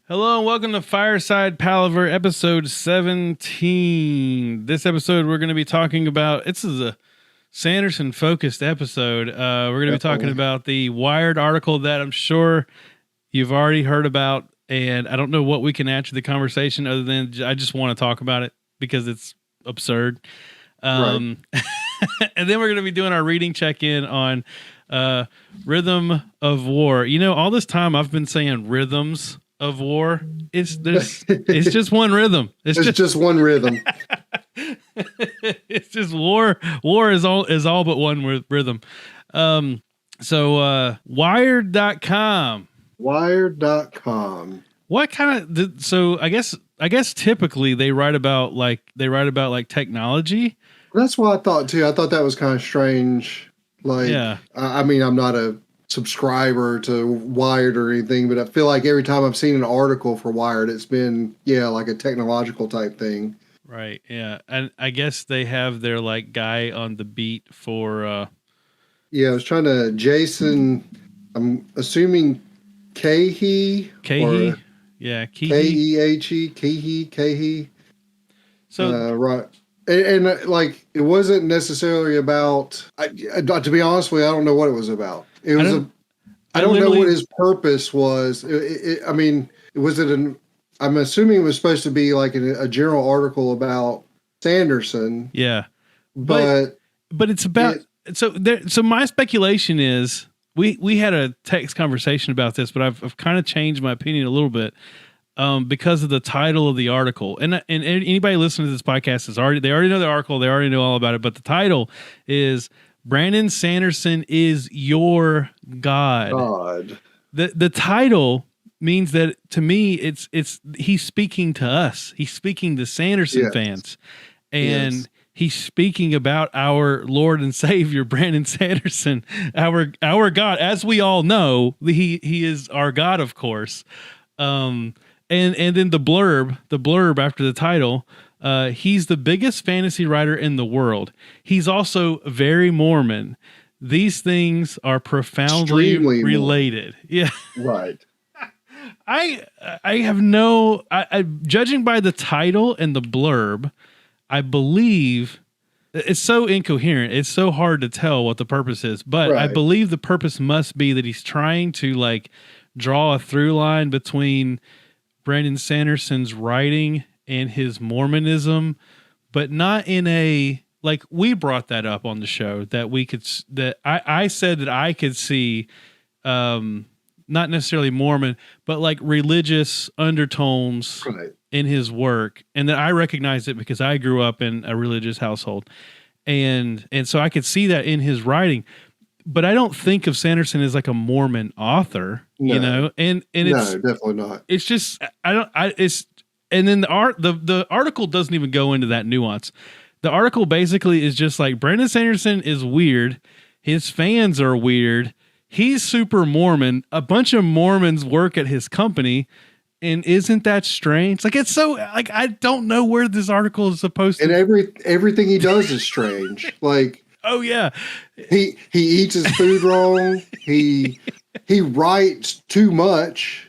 Hello and welcome to Fireside Palaver, episode 17. This episode we're going to be talking about, this is a Sanderson focused episode. We're going to be talking about the Wired article that I'm sure you've already heard about, and I don't know what we can add to the conversation other than I just want to talk about it because it's absurd. Right. And then we're going to be doing our reading check-in on Rhythm of War. You know, all this time I've been saying rhythms of war. It's just one rhythm. It's just one rhythm. It's just war. War is all but one rhythm. So wired.com. Wired.com. What kind of so I guess typically they write about like technology. That's what I thought too. I thought that was kind of strange. Like, yeah. I mean, I'm not a subscriber to Wired or anything, but I feel like every time I've seen an article for Wired, it's been, like a technological type thing. Right. Yeah. And I guess they have their like guy on the beat for, I was trying to, Jason, I'm assuming Kehehe. Yeah. Kehehe. So, right. And like, it wasn't necessarily about, to be honest with you, I don't know what it was about. It was I don't know what his purpose was. I'm assuming it was supposed to be like a general article about Sanderson. Yeah. But it's about, so my speculation is we had a text conversation about this, but I've kind of changed my opinion a little bit. Because of the title of the article, and anybody listening to this podcast they already know the article, they already know all about it. But the title is Brandon Sanderson is your God. The title means that to me, it's he's speaking to us. He's speaking to Sanderson fans, and he's speaking about our Lord and Savior Brandon Sanderson, our God. As we all know, he is our God, of course. And then the blurb after the title, he's the biggest fantasy writer in the world. He's also very Mormon. These things are profoundly related. Yeah. Right. I have no, judging by the title and the blurb, I believe it's so incoherent. It's so hard to tell what the purpose is, but I believe the purpose must be that he's trying to like draw a through line between Brandon Sanderson's writing and his Mormonism, but not in a, like we brought that up on the show that I said that I could see, not necessarily Mormon, but like religious undertones in his work. And that I recognize it because I grew up in a religious household. And so I could see that in his writing. But I don't think of Sanderson as like a Mormon author, you know, and it's definitely not. It's just, and then the article doesn't even go into that nuance. The article basically is just like Brandon Sanderson is weird. His fans are weird. He's super Mormon. A bunch of Mormons work at his company. And isn't that strange? Like, it's so like, I don't know where this article is supposed to. And everything he does is strange. Like, oh yeah, he eats his food wrong. He writes too much.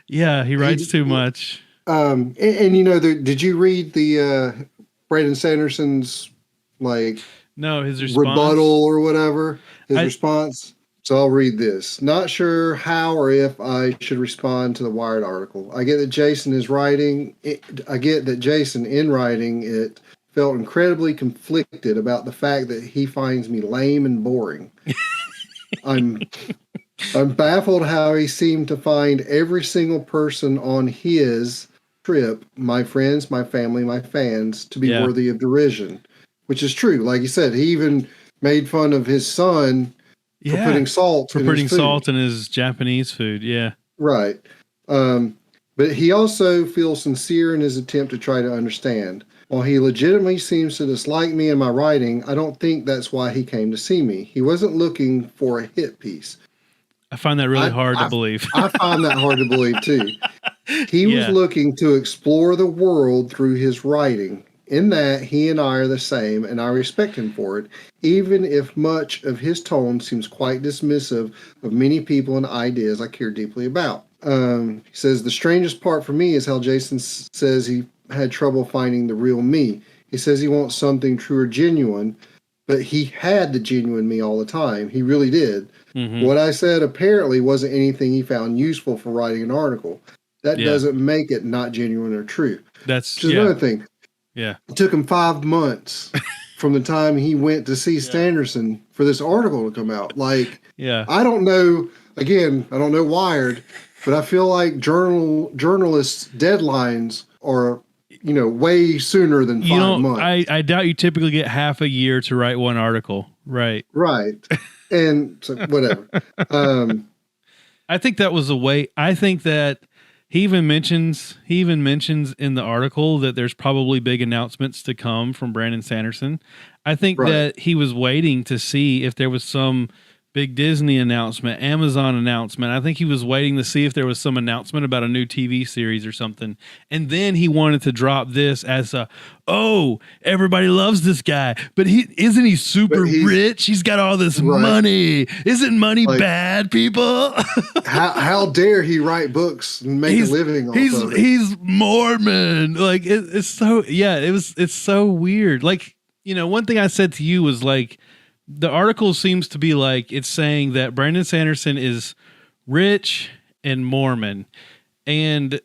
Yeah, he writes too much. And you know, did you read the Brandon Sanderson's his response? Rebuttal or whatever his response? So I'll read this. Not sure how or if I should respond to the Wired article. I get that Jason in writing it felt incredibly conflicted about the fact that he finds me lame and boring. I'm baffled how he seemed to find every single person on his trip, my friends, my family, my fans, to be worthy of derision, which is true. Like you said, he even made fun of his son for putting salt in his Japanese food. Yeah. Right. But he also feels sincere in his attempt to try to understand. While he legitimately seems to dislike me and my writing, I don't think that's why he came to see me. He wasn't looking for a hit piece. I find that really hard to believe. I find that hard to believe too. He was looking to explore the world through his writing. In that, he and I are the same, and I respect him for it, even if much of his tone seems quite dismissive of many people and ideas I care deeply about. He says, the strangest part for me is how Jason says he had trouble finding the real me. He says he wants something true or genuine, but he had the genuine me all the time. He really did. Mm-hmm. What I said apparently wasn't anything he found useful for writing an article. That doesn't make it not genuine or true. That's just another thing. Yeah. It took him 5 months from the time he went to see Sanderson for this article to come out. Like, I don't know. Again, I don't know Wired, but I feel like journalists' deadlines are, way sooner than 5 months. I doubt you typically get half a year to write one article. Right. Right. And so whatever. I think that was a way. I think that he even mentions in the article that there's probably big announcements to come from Brandon Sanderson. I think that he was waiting to see if there was some big Disney announcement, Amazon announcement. I think he was waiting to see if there was some announcement about a new TV series or something. And then he wanted to drop this as everybody loves this guy, but isn't he super rich? He's got all this money. Isn't money bad, people? how dare he write books and make a living off of it? He's Mormon. Like it's so weird. Like, one thing I said to you was like, the article seems to be like it's saying that Brandon Sanderson is rich and Mormon, and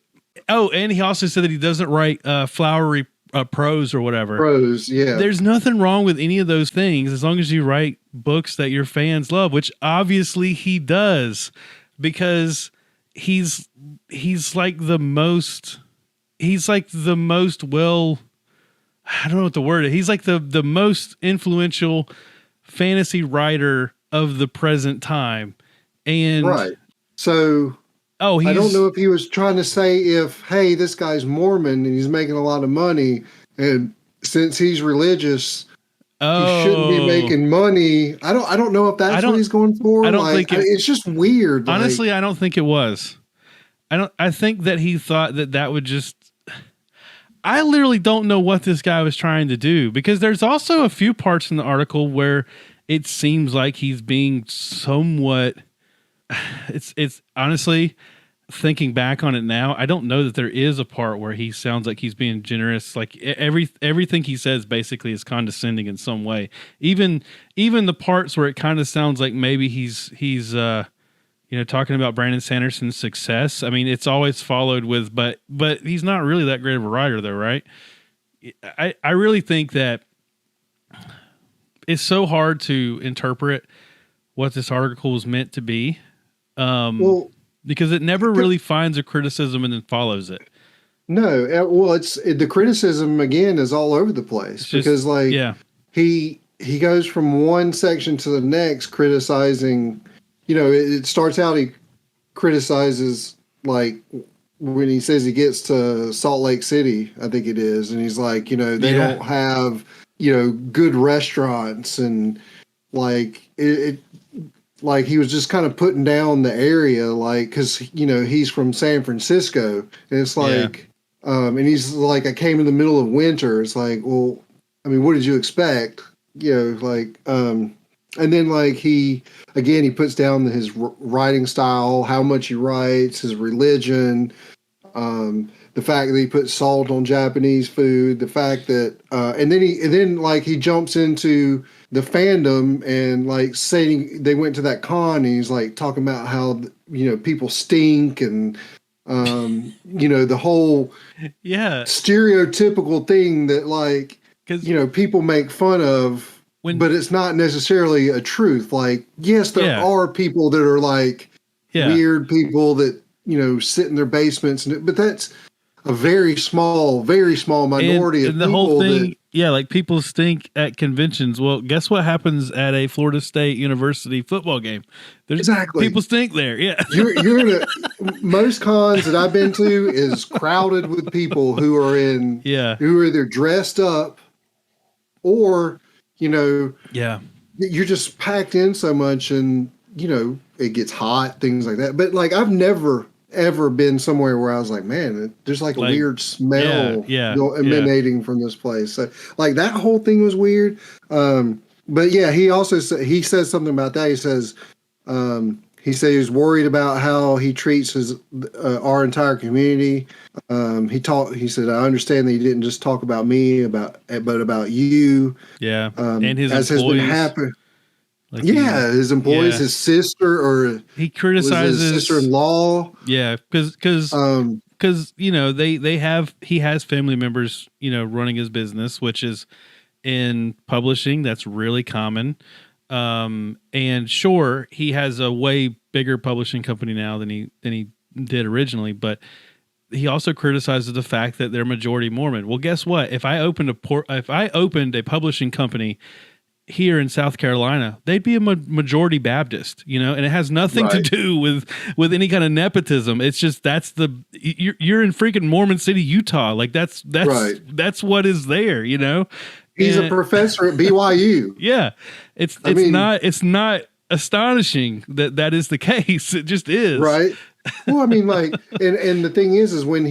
he also said that he doesn't write flowery prose or whatever. Prose, yeah. There's nothing wrong with any of those things as long as you write books that your fans love, which obviously he does, because he's like the most well. I don't know what the word is. He's like the most influential fantasy writer of the present time. And so I don't know if he was trying to say hey, this guy's Mormon and he's making a lot of money, and since he's religious, he shouldn't be making money. I don't know if that's what he's going for. I don't think it's just weird. Honestly, I don't think it was. I think that he thought that would just. I literally don't know what this guy was trying to do, because there's also a few parts in the article where it seems like he's being somewhat. It's honestly, thinking back on it now, I don't know that there is a part where he sounds like he's being generous. Like everything he says basically is condescending in some way. Even the parts where it kind of sounds like maybe he's talking about Brandon Sanderson's success. I mean, it's always followed with, but he's not really that great of a writer though, right? I really think that it's so hard to interpret what this article was meant to be. Because it never really finds a criticism and then follows it. No, well, the criticism again is all over the place, because he goes from one section to the next criticizing. It starts out, he criticizes, like, when he says he gets to Salt Lake City, I think it is, and he's like, they don't have, good restaurants, and like like he was just kind of putting down the area, like, because he's from San Francisco, and it's like, and he's like, I came in the middle of winter. It's like, well, I mean, what did you expect? And then like he puts down his writing style, how much he writes, his religion, the fact that he puts salt on Japanese food, the fact that, and then he jumps into the fandom and like saying they went to that con, and he's like talking about how people stink, and the whole stereotypical thing that like people make fun of. But it's not necessarily a truth. Like, yes, there are people that are like weird people that, sit in their basements, but that's a very small minority of the people. Whole thing, like people stink at conventions. Well, guess what happens at a Florida State University football game? Exactly. People stink there. Yeah. You're most cons that I've been to is crowded with people who are who are either dressed up or you're just packed in so much, and it gets hot, things like that. But like, I've never ever been somewhere where I was like, man, there's like a weird smell emanating from this place. So like that whole thing was weird. But he also he says something about that. He says he said he was worried about how he treats our entire community. He said, I understand that he didn't just talk about me, but about you. Yeah. And his as employees. Has been happening. Like his employees, his sister, or he criticizes his sister-in-law. Yeah. Cause he has family members, running his business, which is in publishing. That's really common. And sure, he has a way bigger publishing company now than he did originally, but he also criticizes the fact that they're majority Mormon. Well, guess what? If I opened a publishing company here in South Carolina, they'd be a majority Baptist, and it has nothing to do with any kind of nepotism. It's just you're in freaking Mormon City, Utah. Like that's what is there, He's a professor at BYU. Yeah, it's not astonishing that is the case. It just is, right. Well, I mean, like, and the thing is when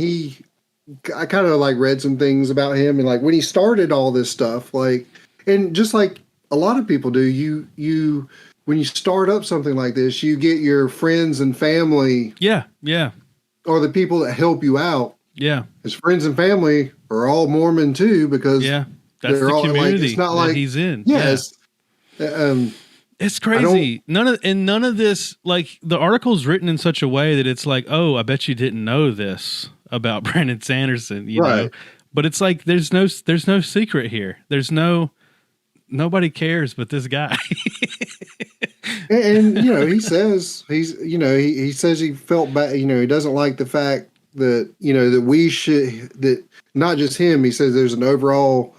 I kind of like read some things about him, and like when he started all this stuff, like, and just like a lot of people do, you when you start up something like this, you get your friends and family, or the people that help you out, his friends and family are all Mormon too, because that's the community like, it's not like he's in. Yes. It's crazy. None of this, like, the article's written in such a way that it's like, oh, I bet you didn't know this about Brandon Sanderson, you know? But it's like, there's no secret here. Nobody cares but this guy. and he says he says he felt bad. He doesn't like the fact that, that we should, that not just him, he says there's an overall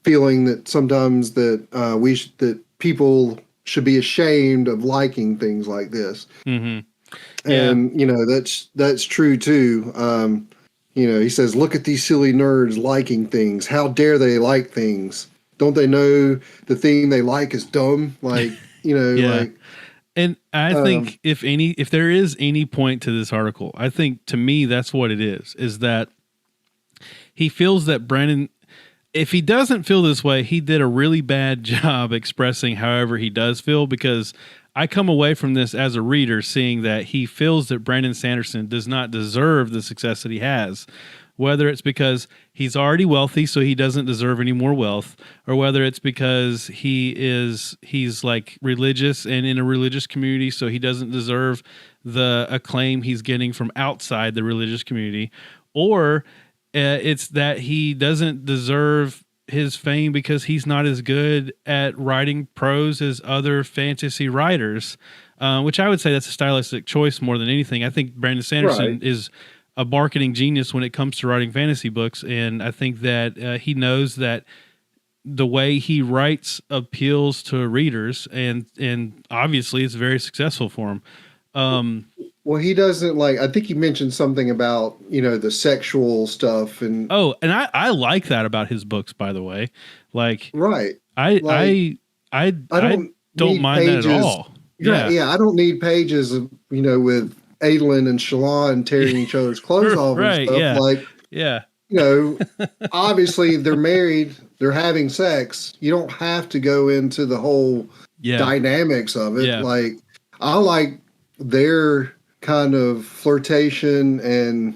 feeling that sometimes that that people should be ashamed of liking things like this. Mm-hmm. And that's true too. He says, look at these silly nerds liking things. How dare they like things? Don't they know the thing they like is dumb? Like, like. And I think if there is any point to this article, I think to me, that's what it is that he feels that Brandon, if he doesn't feel this way, he did a really bad job expressing however he does feel, because I come away from this as a reader seeing that he feels that Brandon Sanderson does not deserve the success that he has, whether it's because he's already wealthy, so he doesn't deserve any more wealth, or whether it's because he's like religious and in a religious community, so he doesn't deserve the acclaim he's getting from outside the religious community, or it's that he doesn't deserve his fame because he's not as good at writing prose as other fantasy writers, which I would say that's a stylistic choice more than anything. I think Brandon Sanderson is a marketing genius when it comes to writing fantasy books, and I think that he knows that the way he writes appeals to readers, and obviously it's very successful for him. Well, he doesn't like. I think he mentioned something about the sexual stuff, and I like that about his books, by the way. Like, I don't mind pages, that at all. Yeah, I don't need pages of with Adolin and Shalon tearing each other's clothes off and stuff. Obviously they're married, they're having sex. You don't have to go into the whole dynamics of it. Yeah. Like, I like their kind of flirtation, and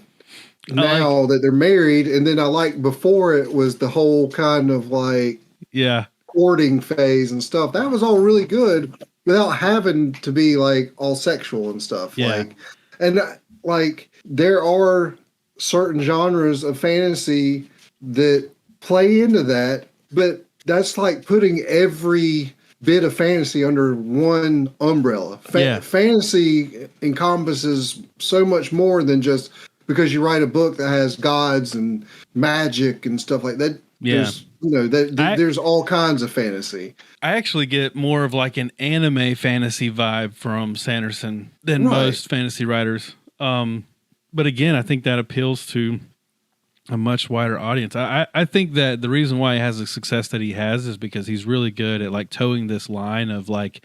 now that they're married, and then I like before it was the whole kind of like courting phase and stuff. That was all really good without having to be like all sexual and stuff. Like there are certain genres of fantasy that play into that, but that's like putting every bit of fantasy under one umbrella. Fantasy encompasses so much more than just because you write a book that has gods and magic and stuff like that. There's all kinds of fantasy. I actually get more of like an anime fantasy vibe from Sanderson than most fantasy writers. But again, I think that appeals to a much wider audience. I think that the reason why he has the success that he has is because he's really good at like towing this line of like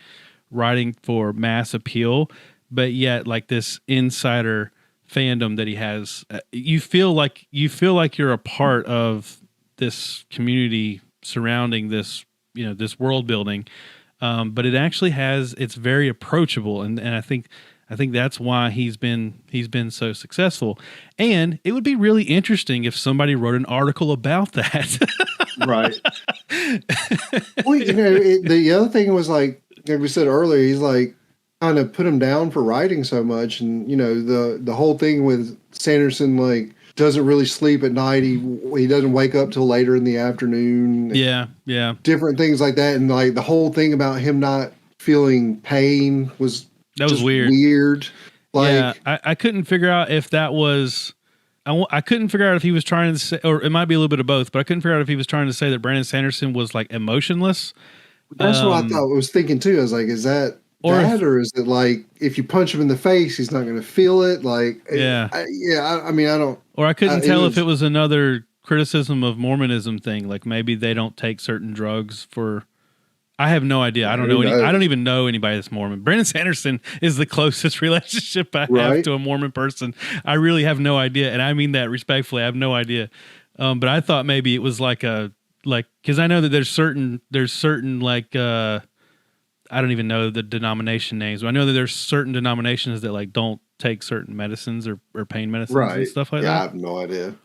writing for mass appeal, but yet like this insider fandom that he has. You feel like you're a part of this community surrounding this, this world building. But it actually it's very approachable, and I think that's why he's been so successful. And it would be really interesting if somebody wrote an article about that. Right. Well, the other thing was like we said earlier, he's like kind of put him down for writing so much, and the whole thing with Sanderson, like, doesn't really sleep at night. He doesn't wake up till later in the afternoon. Yeah. Different things like that, and like the whole thing about him not feeling pain was weird. Like, yeah, I couldn't figure out if that was. I couldn't figure out if he was trying to say, or it might be a little bit of both, but I couldn't figure out if he was trying to say that Brandon Sanderson was like emotionless. That's what I thought. I was thinking too. I was like, is that or is it like if you punch him in the face, he's not going to feel it? Like, yeah, I mean, I don't. Or I couldn't tell if it was another criticism of Mormonism thing. Like maybe they don't take certain drugs for. I have no idea. I don't know. I don't even know anybody that's Mormon. Brandon Sanderson is the closest relationship I have to a Mormon person. I really have no idea, and I mean that respectfully. I have no idea. But I thought maybe it was because I know that there's certain like I don't even know the denomination names, but I know that there's certain denominations that like don't take certain medicines or pain medicines and stuff like that. I have no idea.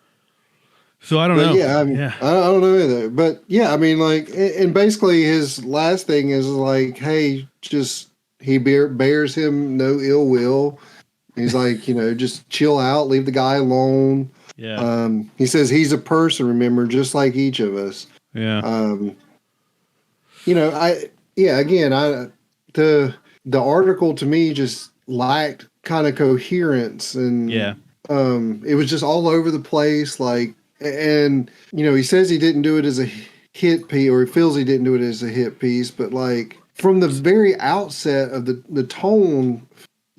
So I don't know. Yeah, I don't know either. But yeah, I mean, like, and basically his last thing is like, hey, just he bears him no ill will. He's like, just chill out, leave the guy alone. Yeah. He says he's a person, remember, just like each of us. Yeah. The article to me just lacked kind of coherence, and it was just all over the place, like. And, he says he didn't do it as a hit piece, or he feels he didn't do it as a hit piece, but like from the very outset of the tone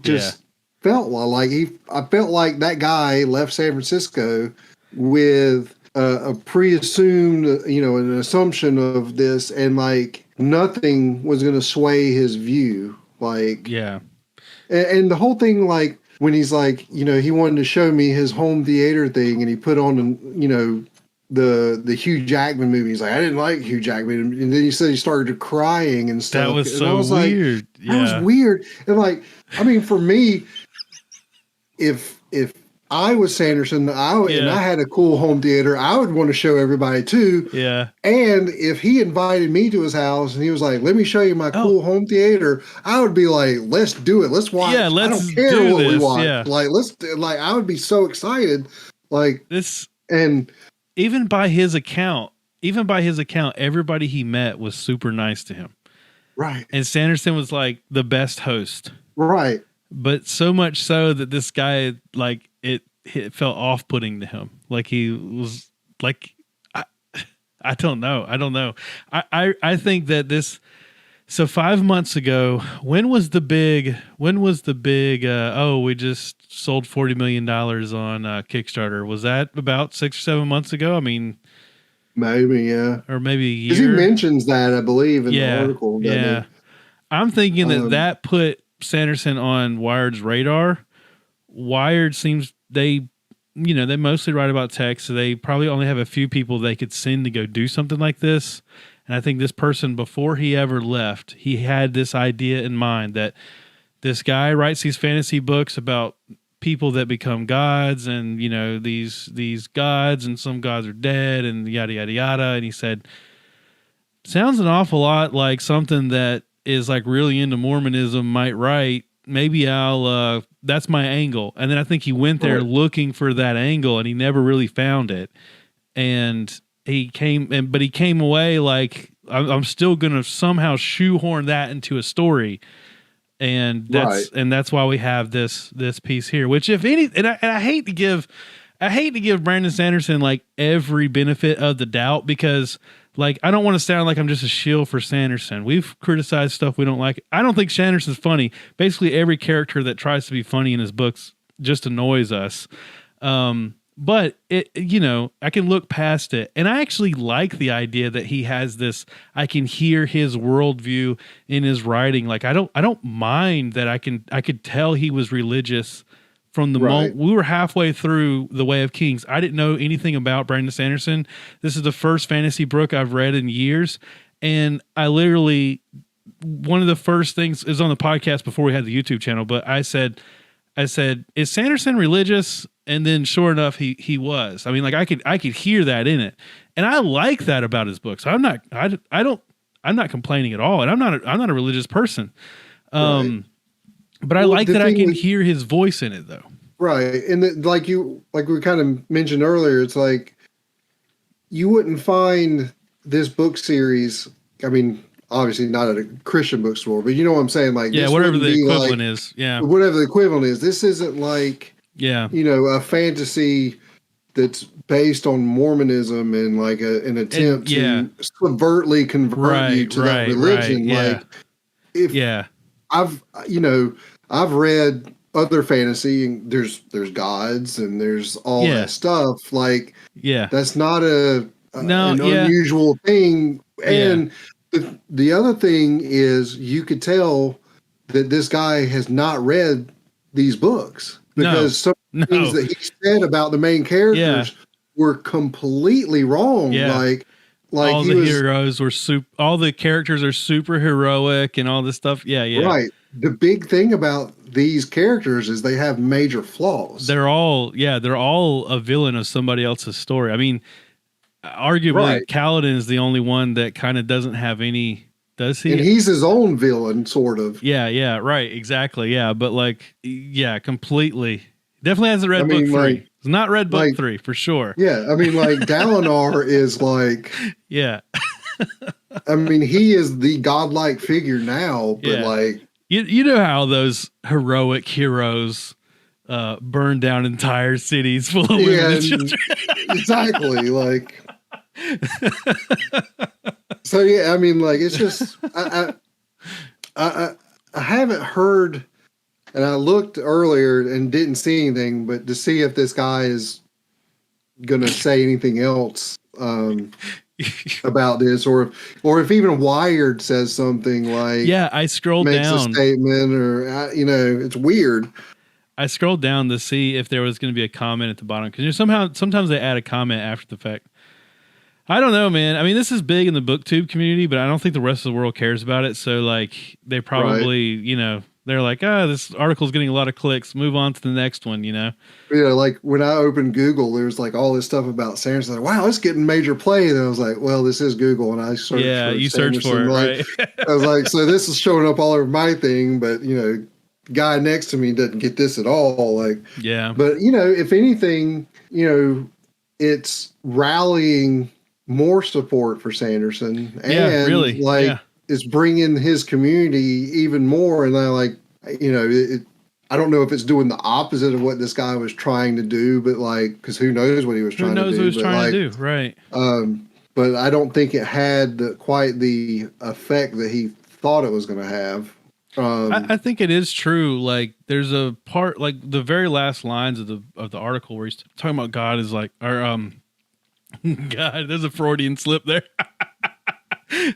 just felt like I felt like that guy left San Francisco with a pre-assumed, an assumption of this, and like nothing was going to sway his view. Like, and the whole thing, like, when he's like, he wanted to show me his home theater thing, and he put on, the Hugh Jackman movie. He's like, I didn't like Hugh Jackman, and then he said he started crying and stuff. That was so weird. Like, that was weird. And like, I mean, for me, if I was Sanderson, and I had a cool home theater, I would want to show everybody too. Yeah. And if he invited me to his house and he was like, let me show you my cool home theater, I would be like, let's do it. Let's watch. Yeah, let's I don't care do what this. we watch. Yeah. Like, I would be so excited. Like this. And even by his account, everybody he met was super nice to him. Right. And Sanderson was like the best host. Right. But so much so that this guy, like, it felt off-putting to him. Like he was like, I don't know. I think that this, so 5 months ago, when was the big, we just sold $40 million on Kickstarter. Was that about 6 or 7 months ago? I mean, maybe, yeah. Or maybe a year. Because he mentions that, I believe, in the article. Yeah. I'm thinking that put Sanderson on Wired's radar. Wired seems they mostly write about tech, so they probably only have a few people they could send to go do something like this. And I think this person, before he ever left, he had this idea in mind that this guy writes these fantasy books about people that become gods, and these gods, and some gods are dead, and yada yada yada. And he said, sounds an awful lot like something that is like really into Mormonism might write. Maybe I'll that's my angle. And then I think he went there looking for that angle, and he never really found it. And he came away like, I'm still going to somehow shoehorn that into a story. And that's why we have this piece here, which, if any, and I hate to give Brandon Sanderson like every benefit of the doubt, because like, I don't want to sound like I'm just a shill for Sanderson. We've criticized stuff we don't like. I don't think Sanderson's funny. Basically, every character that tries to be funny in his books just annoys us. But it, I can look past it, and I actually like the idea that he has this. I can hear his worldview in his writing. Like, I don't mind that. I could tell he was religious from the moment we were halfway through The Way of Kings. I didn't know anything about Brandon Sanderson. This is the first fantasy book I've read in years, and I literally one of the first things is on the podcast before we had the YouTube channel, but I said, is Sanderson religious? And then sure enough, he was. I mean, like I could hear that in it. And I like that about his books. I'm not complaining at all. And I'm not a religious person. Right. But I like that I can hear his voice in it though. Right. And like we kind of mentioned earlier, it's like you wouldn't find this book series. I mean, obviously not at a Christian bookstore, but you know what I'm saying? Like, yeah, whatever the equivalent is. Yeah. Whatever the equivalent is. This isn't like, yeah, you know, a fantasy that's based on Mormonism and like an attempt to subvertly convert you to that religion. Right, like, I've read other fantasy and there's gods and there's all that stuff. Like, that's not an unusual thing. And the other thing is you could tell that this guy has not read these books because some things that he said about the main characters were completely wrong. Yeah. Like all the heroes were all the characters are super heroic and all this stuff. Yeah. Right. The big thing about these characters is they have major flaws. They're all a villain of somebody else's story. I mean, arguably Kaladin is the only one that kind of doesn't have any, does he? And he's his own villain, sort of. Yeah, right, exactly. Yeah, but like, completely. Definitely hasn't read book 3. Like, it's not read book 3 for sure. Yeah, I mean, like Dalinar is like, I mean, he is the godlike figure now, but like, you know how those heroic heroes burn down entire cities full of women and children. Exactly, like. So yeah, I mean, like it's just I haven't heard, and I looked earlier and didn't see anything, but to see if this guy is gonna say anything else about this, or if even Wired says something like, I scrolled makes down a statement, or it's weird. I scrolled down to see if there was going to be a comment at the bottom because sometimes they add a comment after the fact. I don't know, man. I mean, this is big in the booktube community, but I don't think the rest of the world cares about it. So, like, they probably, they're like, this article's getting a lot of clicks. Move on to the next one, Yeah, like when I opened Google, there's like all this stuff about Sanderson. Like, wow, it's getting major play. And I was like, well, this is Google, and I searched. Yeah, you searched for it, like, right? I was like, so this is showing up all over my thing, but the guy next to me doesn't get this at all. Like, yeah, but if anything, it's rallying more support for Sanderson, and really, it's bringing his community even more. And I like, I don't know if it's doing the opposite of what this guy was trying to do, but like, because who knows what he was trying to do? Who knows what he was trying to do, right? But I don't think it had quite the effect that he thought it was going to have. I think it is true. Like, there's a part, like the very last lines of the article where he's talking about God is like, God, there's a Freudian slip there.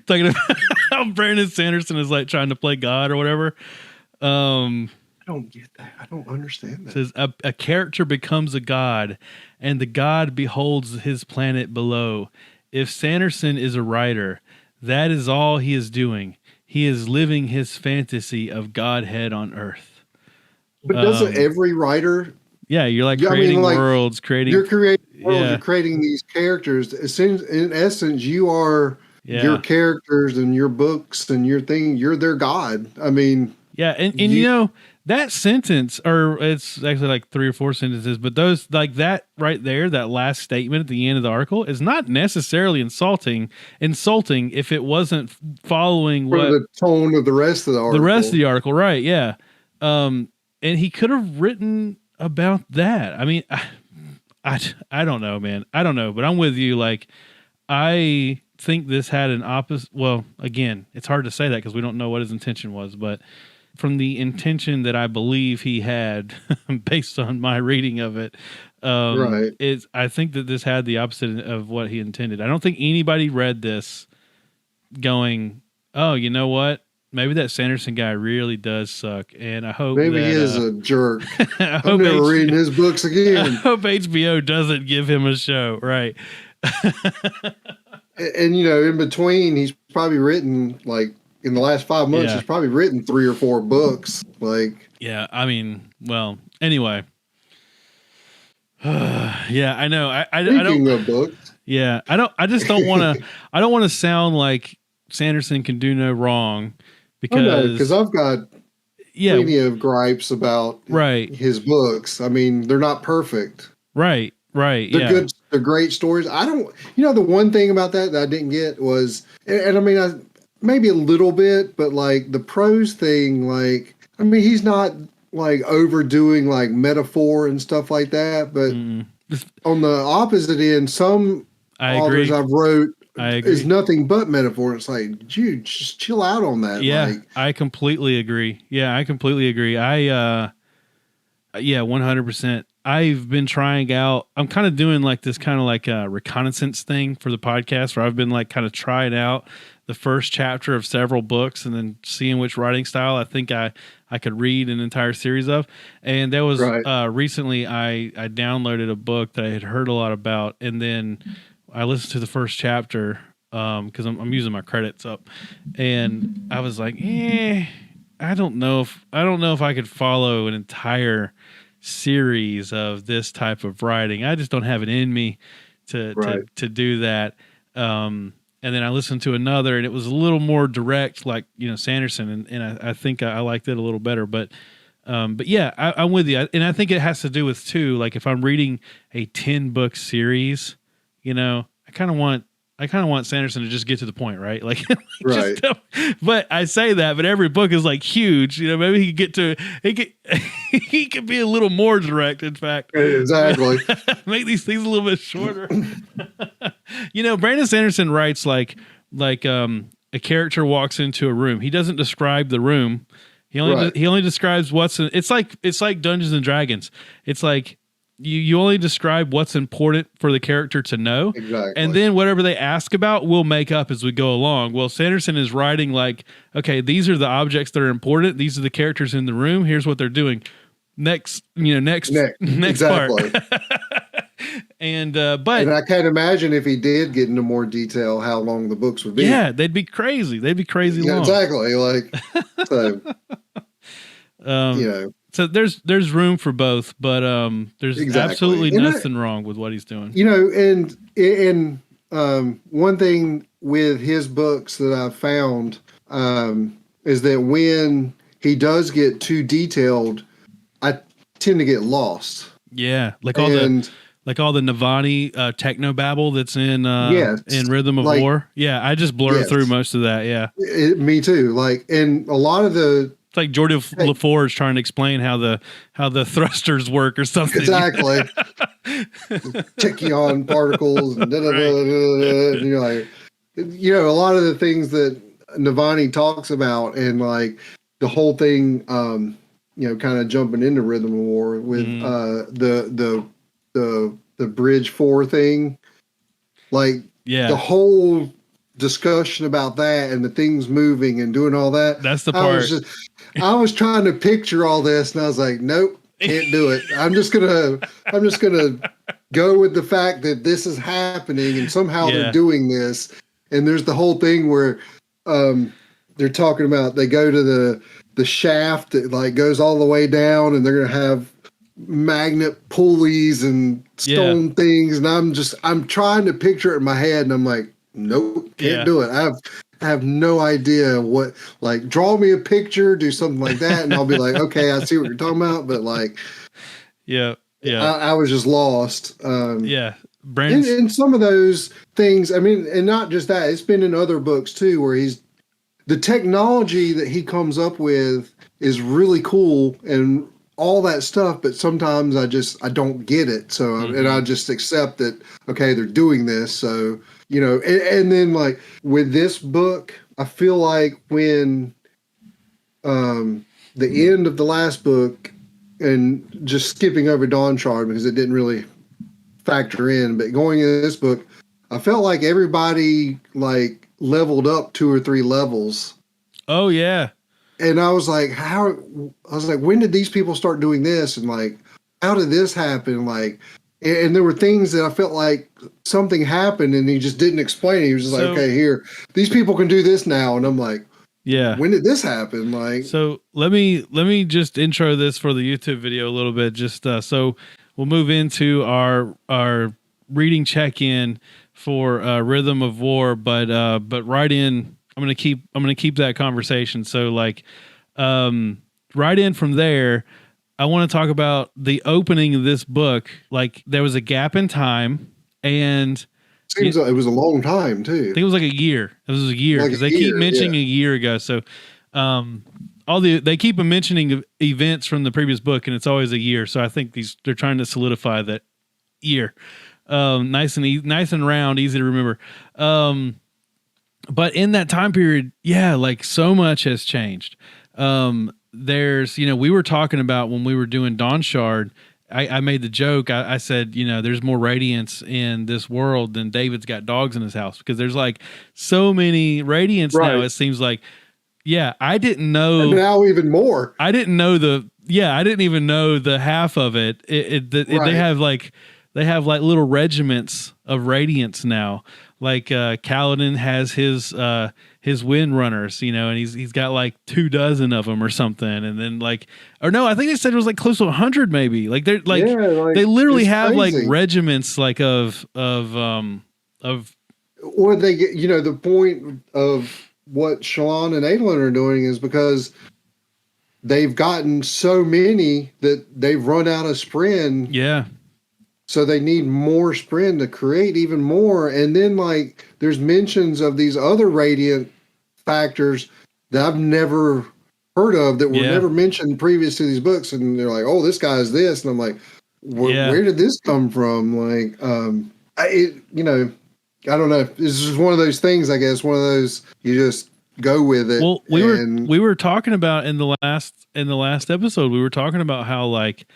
Talking about how Brandon Sanderson is like trying to play God or whatever. I don't get that. I don't understand that. It says a character becomes a god, and the god beholds his planet below. If Sanderson is a writer, that is all he is doing. He is living his fantasy of Godhead on Earth. But doesn't every writer? Yeah, you're like creating worlds, You're creating worlds, you're creating these characters. In essence, you are your characters and your books and your thing. You're their god. I mean, and that sentence, or it's actually like 3 or 4 sentences, but those like that right there, that last statement at the end of the article is not necessarily insulting if it wasn't following the tone of the rest of the article. The rest of the article, right? Yeah, and he could have written about that. I mean, I don't know, man. I don't know, but I'm with you. Like, I think this had an opposite. Well, again, it's hard to say that because we don't know what his intention was, but from the intention that I believe he had, based on my reading of it, I think that this had the opposite of what he intended. I don't think anybody read this going, "Oh, you know what? Maybe that Sanderson guy really does suck," and I hope maybe he is a jerk. I'm never reading his books again. I hope HBO doesn't give him a show, right? And in between, he's probably written like in the last 5 months, he's probably written 3 or 4 books. Like, yeah, I mean, well, anyway. Yeah, I know. I don't. Of books. Yeah, I just don't want to. I don't want to sound like Sanderson can do no wrong, because I've got plenty of gripes about his books. I mean, they're not perfect. Right. They're good. They're great stories. I don't. The one thing about that I didn't get was, and I mean, maybe a little bit, but like the prose thing, like, I mean, he's not like overdoing like metaphor and stuff like that, but on the opposite end, some authors I've wrote is nothing but metaphor. It's like, dude, just chill out on that. Yeah, like, I completely agree. Yeah, 100%. I've been trying out, I'm kind of doing like this kind of like a reconnaissance thing for the podcast, where I've been like kind of trying out the first chapter of several books and then seeing which writing style I think I could read an entire series of. And there was recently I downloaded a book that I had heard a lot about, and then I listened to the first chapter because I'm using my credits up, and I was like, I don't know if I could follow an entire series of this type of writing. I just don't have it in me to do that. And then I listened to another, and it was a little more direct, like, Sanderson, and I think I liked it a little better. But yeah, I'm with you, and I think it has to do with too, like, if I'm reading a 10-book series, I kind of want Sanderson to just get to the point, right? Like, but I say that, but every book is like huge. Maybe he could be a little more direct. In fact, exactly. Make these things a little bit shorter. Brandon Sanderson writes like a character walks into a room. He doesn't describe the room. He only describes what's in. It's like Dungeons and Dragons. It's like, you only describe what's important for the character to know. Exactly. And then whatever they ask about, we'll make up as we go along. Well, Sanderson is writing like, okay, these are the objects that are important. These are the characters in the room. Here's what they're doing. Next exactly. part. And I can't imagine if he did get into more detail how long the books would be. Yeah, they'd be crazy. They'd be crazy long. Exactly. Like, so, So there's room for both, but there's absolutely nothing wrong with what he's doing. And one thing with his books that I've found is that when he does get too detailed, I tend to get lost. Yeah, like all the Navani techno babble that's in Rhythm of War. Yeah, I just blur through most of that. Yeah, me too. Like, and a lot of the. It's like Geordie LaForge trying to explain how the thrusters work or something. Exactly. Tachyon particles and and you're like, a lot of the things that Navani talks about, and like the whole thing, kind of jumping into Rhythm of War with the Bridge 4 thing, like the whole discussion about that and the things moving and doing all that. That's the part. I was trying to picture all this, and I was like, nope, can't do it. I'm just gonna go with the fact that this is happening, and somehow they're doing this. And there's the whole thing where they're talking about, they go to the shaft that like goes all the way down, and they're gonna have magnet pulleys and stone things, and I'm trying to picture it in my head, and I'm like, nope, can't do it. I have no idea what, like, draw me a picture, do something like that, and I'll be like, okay, I see what you're talking about, but like, I was just lost. Brandon, and some of those things, I mean, and not just that, it's been in other books too, where the technology that he comes up with is really cool and all that stuff, but sometimes I don't get it. So, and I just accept that, okay, they're doing this. So, and then like with this book, I feel like when the end of the last book, and just skipping over Dawnshard because it didn't really factor in, but going into this book, I felt like everybody like leveled up 2 or 3 levels. Oh yeah. And I was like, when did these people start doing this? And like, how did this happen? Like, and there were things that I felt like something happened and he just didn't explain it. He was just like, okay, here, these people can do this now. And I'm like, Yeah. When did this happen? Like, so let me just intro this for the YouTube video a little bit. Just so we'll move into our reading check-in for Rhythm of War, but right in, I'm gonna keep that conversation. So like, right in from there, I want to talk about the opening of this book. Like there was a gap in time, and seems like it was a long time too. I think it was like a year. It was a year because they keep mentioning a year ago. So, they keep mentioning events from the previous book, and it's always a year. So I think they're trying to solidify that year. Nice and round, easy to remember. But in that time period, yeah, like so much has changed. There's, we were talking about when we were doing Dawn Shard, I made the joke. I said, there's more radiance in this world than David's got dogs in his house, because there's like so many radiance now. It seems like, yeah, I didn't know. And now even more. I didn't even know the half of it. They have like little regiments of radiance now. Like Kaladin has his wind runners, and he's got like 24 of them or something. And then like, or no, I think they said it was like close to 100 maybe. Like they're like, they literally have crazy. Like regiments like of or they get, the point of what Shallan and Adolin are doing is because they've gotten so many that they've run out of Spren. Yeah. So they need more Spren to create even more. And then like there's mentions of these other radiant factors that I've never heard of, that were never mentioned previous to these books. And they're like, oh, this guy's this. And I'm like, where did this come from? Like, I don't know. It's just one of those things, I guess. One of those, you just go with it. Well, we were talking about in the last episode, we were talking about how, like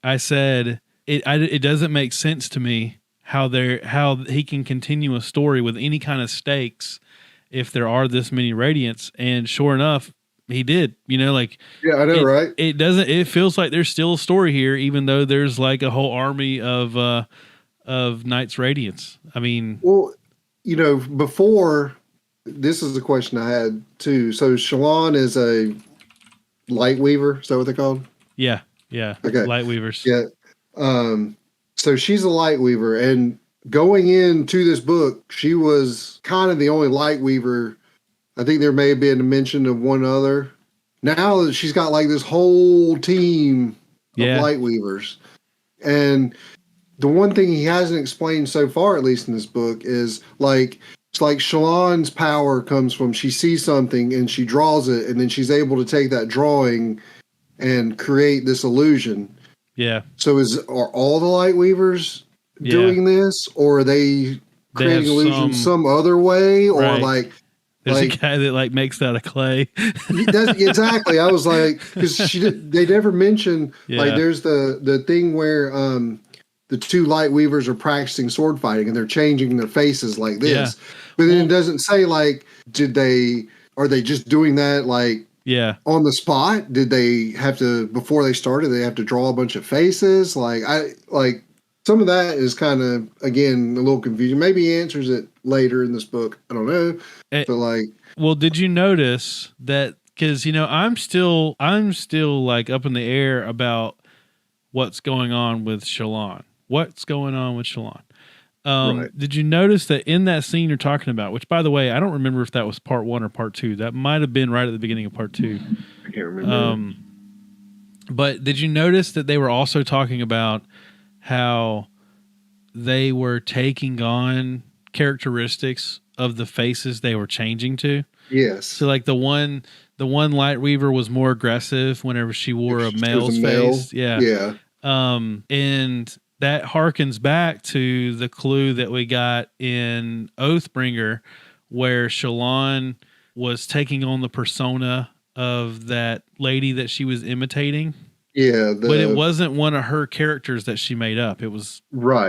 I said, it doesn't make sense to me how he can continue a story with any kind of stakes if there are this many radiants. And sure enough, he did. Like, yeah, I know, right? It feels like there's still a story here, even though there's like a whole army of Knights Radiants. I mean, well, before, this is the question I had too. So Shallan is a light weaver. Is that what they're called? Yeah. Okay. Light weavers. Yeah. So she's a light weaver, and going into this book, she was kind of the only light weaver. I think there may have been a mention of one other. Now she's got like this whole team of light weavers. And the one thing he hasn't explained so far, at least in this book, is like, it's like Shallan's power comes from, she sees something and she draws it, and then she's able to take that drawing and create this illusion. Yeah. So are all the light weavers doing this, or are they creating illusions some other way, or like there's a guy that like makes that of clay. Exactly. I was like, because they never mention like there's the thing where the two light weavers are practicing sword fighting and they're changing their faces like this, but then it doesn't say like, are they just doing that like on the spot? Did they have to, before they started, they have to draw a bunch of faces? Like some of that is kind of, again, a little confusing. Maybe he answers it later in this book. I don't know. But like, well, did you notice that? Because I'm still like up in the air about what's going on with Shallan. Did you notice that in that scene you're talking about, which by the way, I don't remember if that was part 1 or part 2. That might have been right at the beginning of part 2. I can't remember. But did you notice that they were also talking about how they were taking on characteristics of the faces they were changing to? Yes. So like the one light weaver was more aggressive whenever she wore a male's face. Yeah. Yeah. And that harkens back to the clue that we got in Oathbringer, where Shallan was taking on the persona of that lady that she was imitating. Yeah. But it wasn't one of her characters that she made up. It was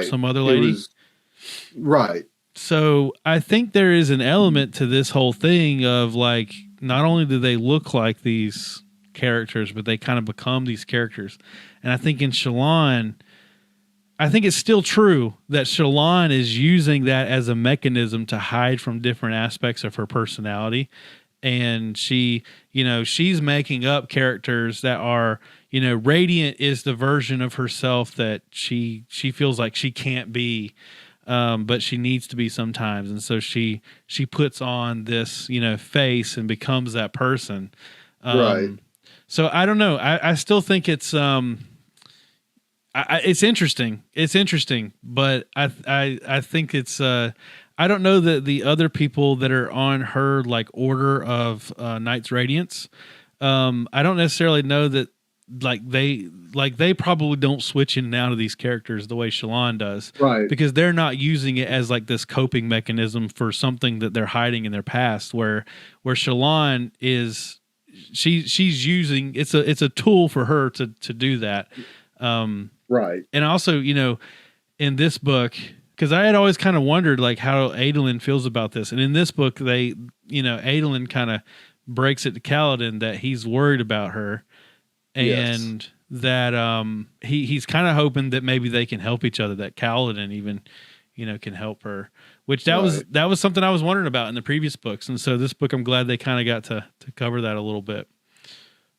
some other lady. Right. So I think there is an element to this whole thing of like, not only do they look like these characters, but they kind of become these characters. And I think in Shallan, I think it's still true that Shallan is using that as a mechanism to hide from different aspects of her personality. and she, she's making up characters that are, Radiant is the version of herself that she feels like she can't be, but she needs to be sometimes, and so she puts on this, face and becomes that person. Right. So I don't know. I still think it's it's interesting. It's interesting, but I think it's I don't know that the other people that are on her like order of Knights Radiance. I don't necessarily know that they probably don't switch in and out of these characters the way Shallan does, right? Because they're not using it as like this coping mechanism for something that they're hiding in their past. Where Shallan is, she's using it's a tool for her to do that. Right. And also, in this book, because I had always kind of wondered like how Adolin feels about this. And in this book, they, Adolin kind of breaks it to Kaladin that he's worried about her, and that he's kind of hoping that maybe they can help each other, that Kaladin even, can help her. Which that was something I was wondering about in the previous books. And so this book, I'm glad they kind of got to cover that a little bit.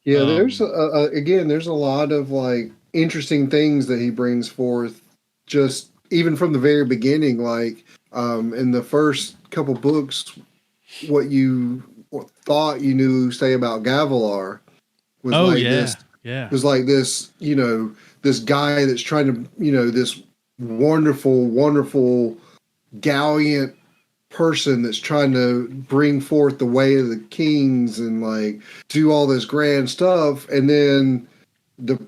Yeah, there's there's a lot of like interesting things that he brings forth, just even from the very beginning. Like in the first couple books, what you thought you knew, say about Gavilar, was was like this, this guy that's trying to, this wonderful, gallant person that's trying to bring forth the way of the kings and like do all this grand stuff. And then the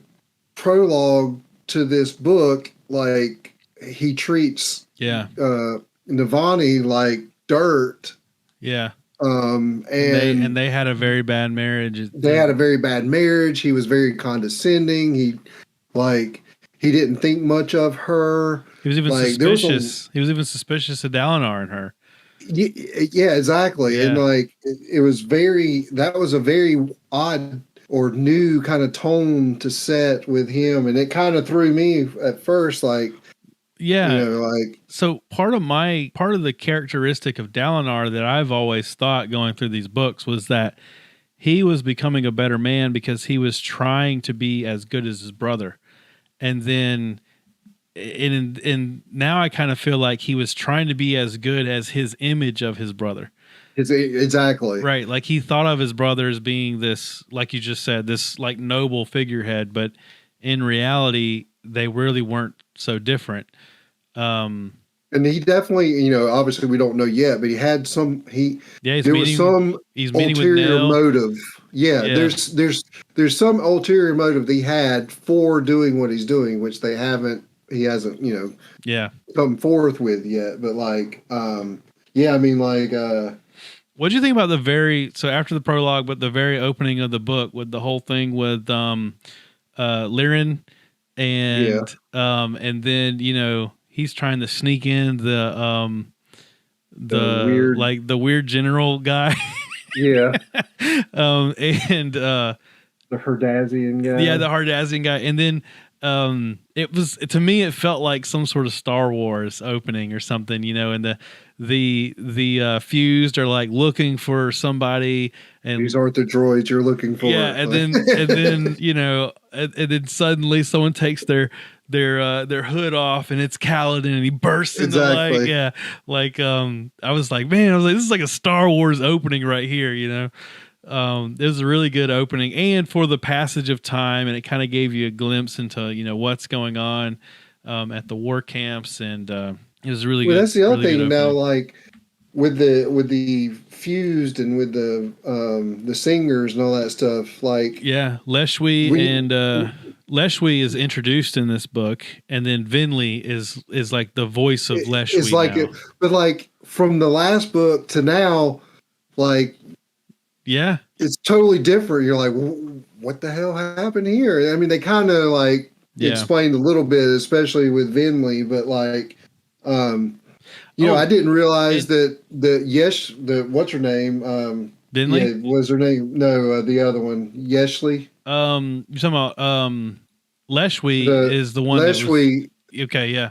prologue to this book, like he treats Navani like dirt. Yeah. And they had a very bad marriage. They had a very bad marriage. He was very condescending. He didn't think much of her. He was even suspicious. He was even suspicious of Dalinar and her. Yeah, exactly. Yeah. And like it was that was a very odd or new kind of tone to set with him, and it kind of threw me at first, like. Yeah. So part of the characteristic of Dalinar that I've always thought going through these books was that he was becoming a better man because he was trying to be as good as his brother. And then and now I kind of feel like he was trying to be as good as his image of his brother. Exactly. Right. Like he thought of his brother as being this, like you just said, this like noble figurehead, but in reality, they really weren't so different. And he definitely, obviously we don't know yet, but he had there was some ulterior motive. Yeah, there's some ulterior motive that he had for doing what he's doing, which he hasn't, come forth with yet. But like, what'd you think about so after the prologue, but the very opening of the book with the whole thing with Lirin and then, he's trying to sneak in the weird general guy. Yeah. And the Herdazian guy. Yeah, the Herdazian guy. And then it was, to me, it felt like some sort of Star Wars opening or something, and the fused are like looking for somebody, and these aren't the droids you're looking for. Yeah, and then and then suddenly someone takes their hood off and it's Kaladin and he bursts into light. Yeah. Like I was like, this is like a Star Wars opening right here, It was a really good opening, and for the passage of time, and it kind of gave you a glimpse into, what's going on at the war camps, and it was really good. That's the other thing now, like with the fused and with the singers and all that stuff, like Leshwi Leshwi is introduced in this book, and then Vinley is like the voice of Leshwi. It's like now. But like from the last book to now, like it's totally different. You're like, what the hell happened here? I mean, they kind of like explained a little bit, especially with Vinley, but like I didn't realize that what's her name? Vinley? Was her name? No, the other one, Yeshley. You're talking about Leshwi is the one. Leshwi. Okay, yeah.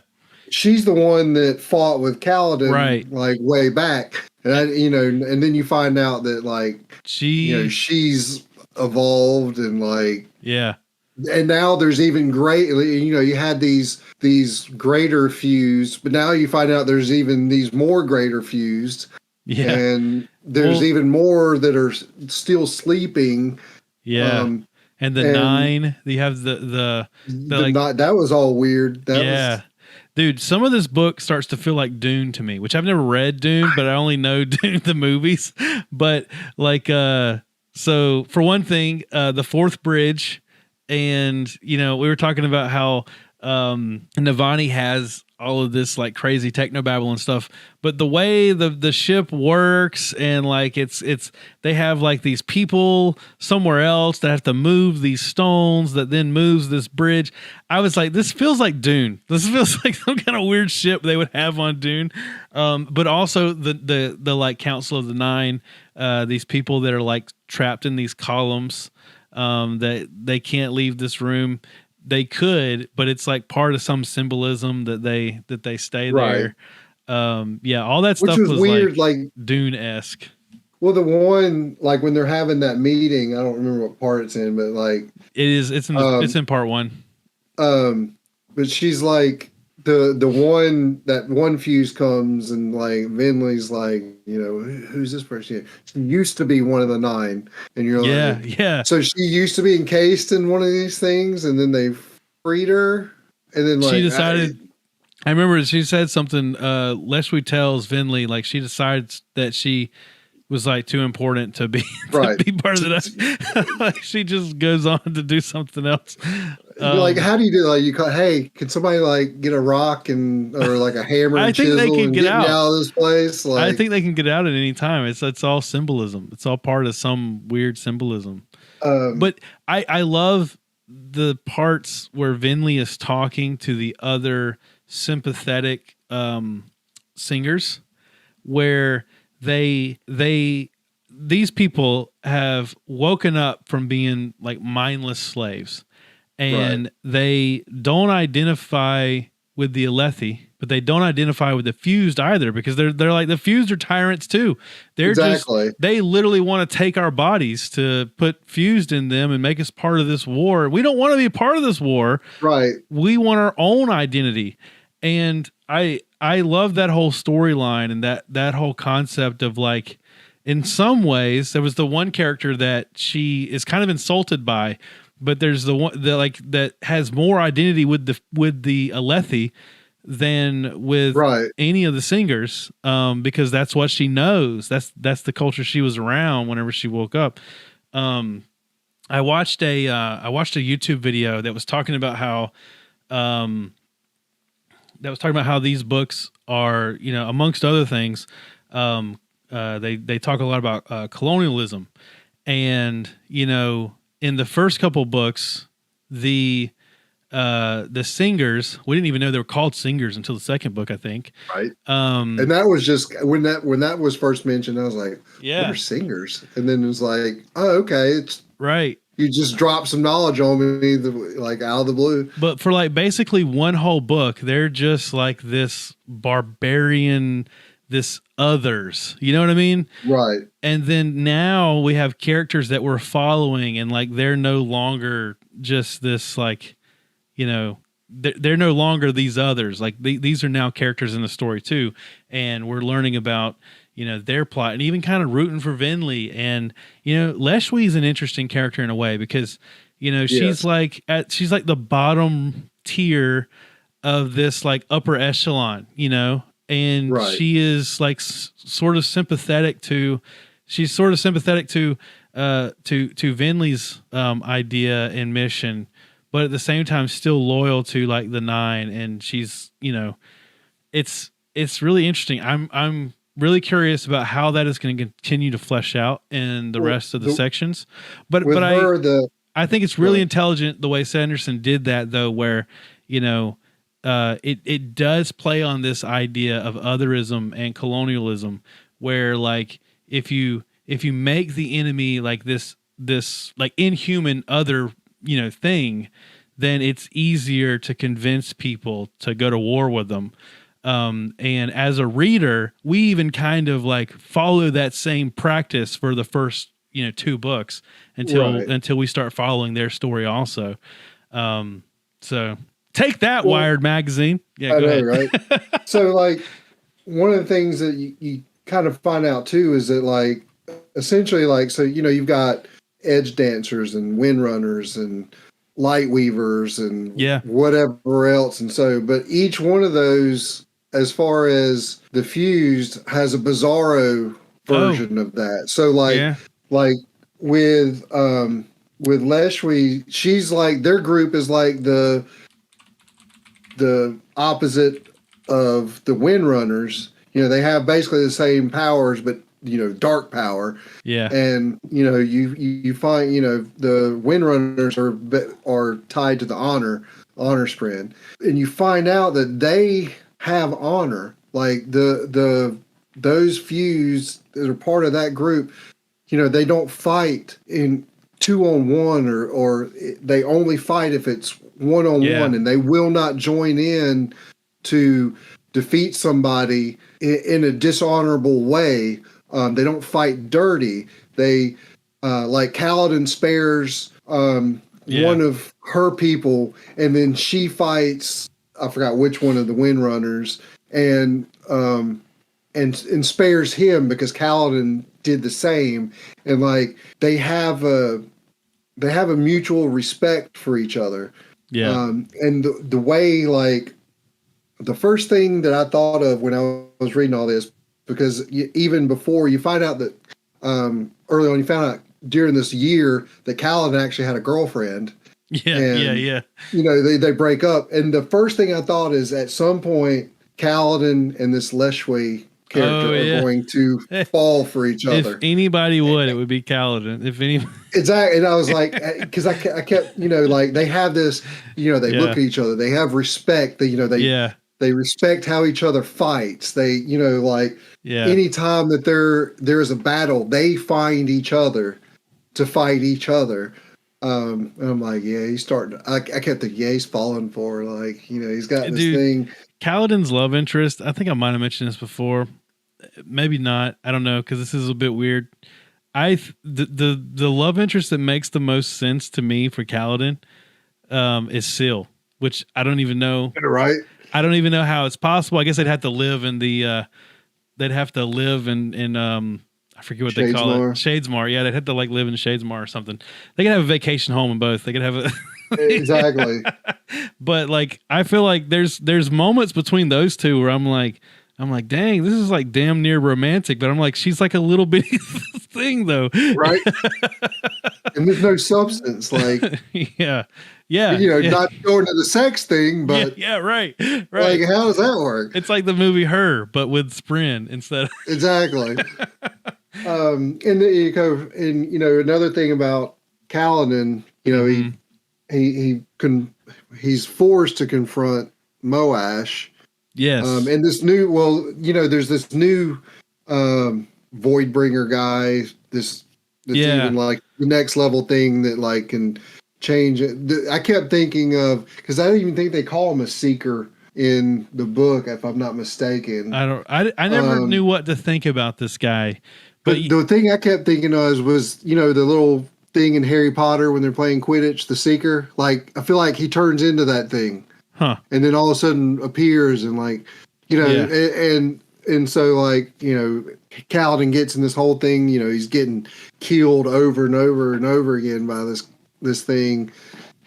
She's the one that fought with Kaladin, right? Like way back, and then you find out that like she's evolved and like and now there's even you had these greater fused, but now you find out there's even these more greater fused. Yeah. And there's even more that are still sleeping. Yeah. And the 9, you have the like, that was all weird. Dude, some of this book starts to feel like Dune to me, which I've never read Dune, but I only know Dune, the movies. But like, so for one thing, the fourth bridge, and we were talking about how Navani has all of this like crazy technobabble and stuff, but the way the ship works, and like it's they have like these people somewhere else that have to move these stones that then moves this bridge. I was like, this feels like Dune. This feels like some kind of weird ship they would have on Dune. But also the like Council of the Nine, these people that are like trapped in these columns, that they can't leave this room. They could, but it's like part of some symbolism that they stay there. All that stuff was weird, like Dune-esque. Well, the one like when they're having that meeting, I don't remember what part it's in, but like it's in part 1. But she's like that one fuse comes and like Vinley's like, who's this person? She used to be one of the 9, and you're like, yeah. So she used to be encased in one of these things, and then they freed her, and then like she decided. I remember she said something. Leslie tells Vinley like she decides that she was like too important to be to be part of the. Like she just goes on to do something else. Like, how do you do? Like, you call, hey, can somebody like get a rock or like a hammer and chisel and get me out of this place? Like, I think they can get out at any time. It's all symbolism. It's all part of some weird symbolism. But I love the parts where Vinley is talking to the other sympathetic singers, where these people have woken up from being like mindless slaves. And they don't identify with the Alethi, but they don't identify with the fused either, because they're like, the fused are tyrants too. They're they literally want to take our bodies to put fused in them and make us part of this war. We don't want to be a part of this war. Right. We want our own identity. And I love that whole storyline and that whole concept of like, in some ways, there was the one character that she is kind of insulted by, but there's the one that like that has more identity with the Alethi than with any of the singers, because that's what she knows. That's the culture she was around whenever she woke up. I watched a YouTube video that was talking about how these books are, amongst other things, they talk a lot about colonialism, and in the first couple books, the singers, we didn't even know they were called singers until the second book, I think. Right. And that was just when that was first mentioned, I was like, what are singers? And then it was like, oh, okay, it's right. You just dropped some knowledge on me, like out of the blue. But for like basically one whole book, they're just like this barbarian, this others, you know what I mean? Right. And then now we have characters that we're following, and like they're no longer just this like, they're no longer these others. Like these are now characters in the story too, and we're learning about their plot and even kind of rooting for Vinley. And Leshwi is an interesting character in a way, because she's like the bottom tier of this like upper echelon, and she is like sort of sympathetic to Vinley's idea and mission, but at the same time still loyal to like the 9. And she's it's really interesting. I'm really curious about how that is going to continue to flesh out in the rest of the sections. But I think it's really intelligent the way Sanderson did that, though, where it does play on this idea of otherism and colonialism, where like if you make the enemy like this like inhuman other thing, then it's easier to convince people to go to war with them. And as a reader, we even kind of like follow that same practice for the first, 2 books until we start following their story also. So take that, Wired magazine. Yeah, go ahead. Right? So like one of the things that you kind of find out too is that like essentially like, so, you've got edge dancers and wind runners and light weavers and whatever else. And so, but each one of those, as far as the fused, has a bizarro version of that. So like with Leshwi, she's like, their group is like the opposite of the wind runners. They have basically the same powers, but dark power. Yeah. And you find the wind runners are tied to the honor strand, and you find out that they have honor. Like those fused that are part of that group, they don't fight in 2-on-1 or they only fight if it's 1-on-1, and they will not join in to defeat somebody in a dishonorable way. They don't fight dirty. They like Kaladin spares one of her people, and then she fights, I forgot which one of the wind runners, and spares him because Kaladin did the same. And like they have a mutual respect for each other. Yeah. And the way, like, the first thing that I thought of when I was reading all this, because even before you find out that early on, you found out during this year that Kaladin actually had a girlfriend. Yeah. They break up. And the first thing I thought is at some point, Kaladin and this Leshwi character are going to fall for each other. If anybody would, it would be Kaladin. If any, exactly. And I was like, because I kept, like they have this, they look at each other, they have respect. They respect how each other fights. They, anytime that there is a battle, they find each other to fight each other. And I'm like, he's starting. I kept thinking, he's falling for, like, he's got this thing. Kaladin's love interest, I think I might have mentioned this before. Maybe not. I don't know, because this is a bit weird. The love interest that makes the most sense to me for Kaladin is Syl, which I don't even know. Right. I don't even know how it's possible. I guess they'd have to live in I forget what they call it. Shadesmar. Yeah, they'd have to like live in Shadesmar or something. They could have a vacation home in both. They could have a exactly. But like, I feel like there's moments between those two where I'm like, dang, this is like damn near romantic. But I'm like, she's like a little bitty thing though, right? And there's no substance, like yeah. Not going to the sex thing, but right. Like, how does that work? It's like the movie Her, but with Sprin instead. Exactly. And another thing about Kaladin, he's forced to confront Moash. Yes. And this new, there's this new Voidbringer guy. That's even like the next level thing that like can change it. I kept thinking of, because I don't even think they call him a seeker in the book, if I'm not mistaken. I never knew what to think about this guy. But the thing I kept thinking of was, the little thing in Harry Potter when they're playing Quidditch, the Seeker. Like, I feel like he turns into that thing. Huh. And then all of a sudden appears and like, and so like, Kaladin gets in this whole thing, he's getting killed over and over and over again by this thing.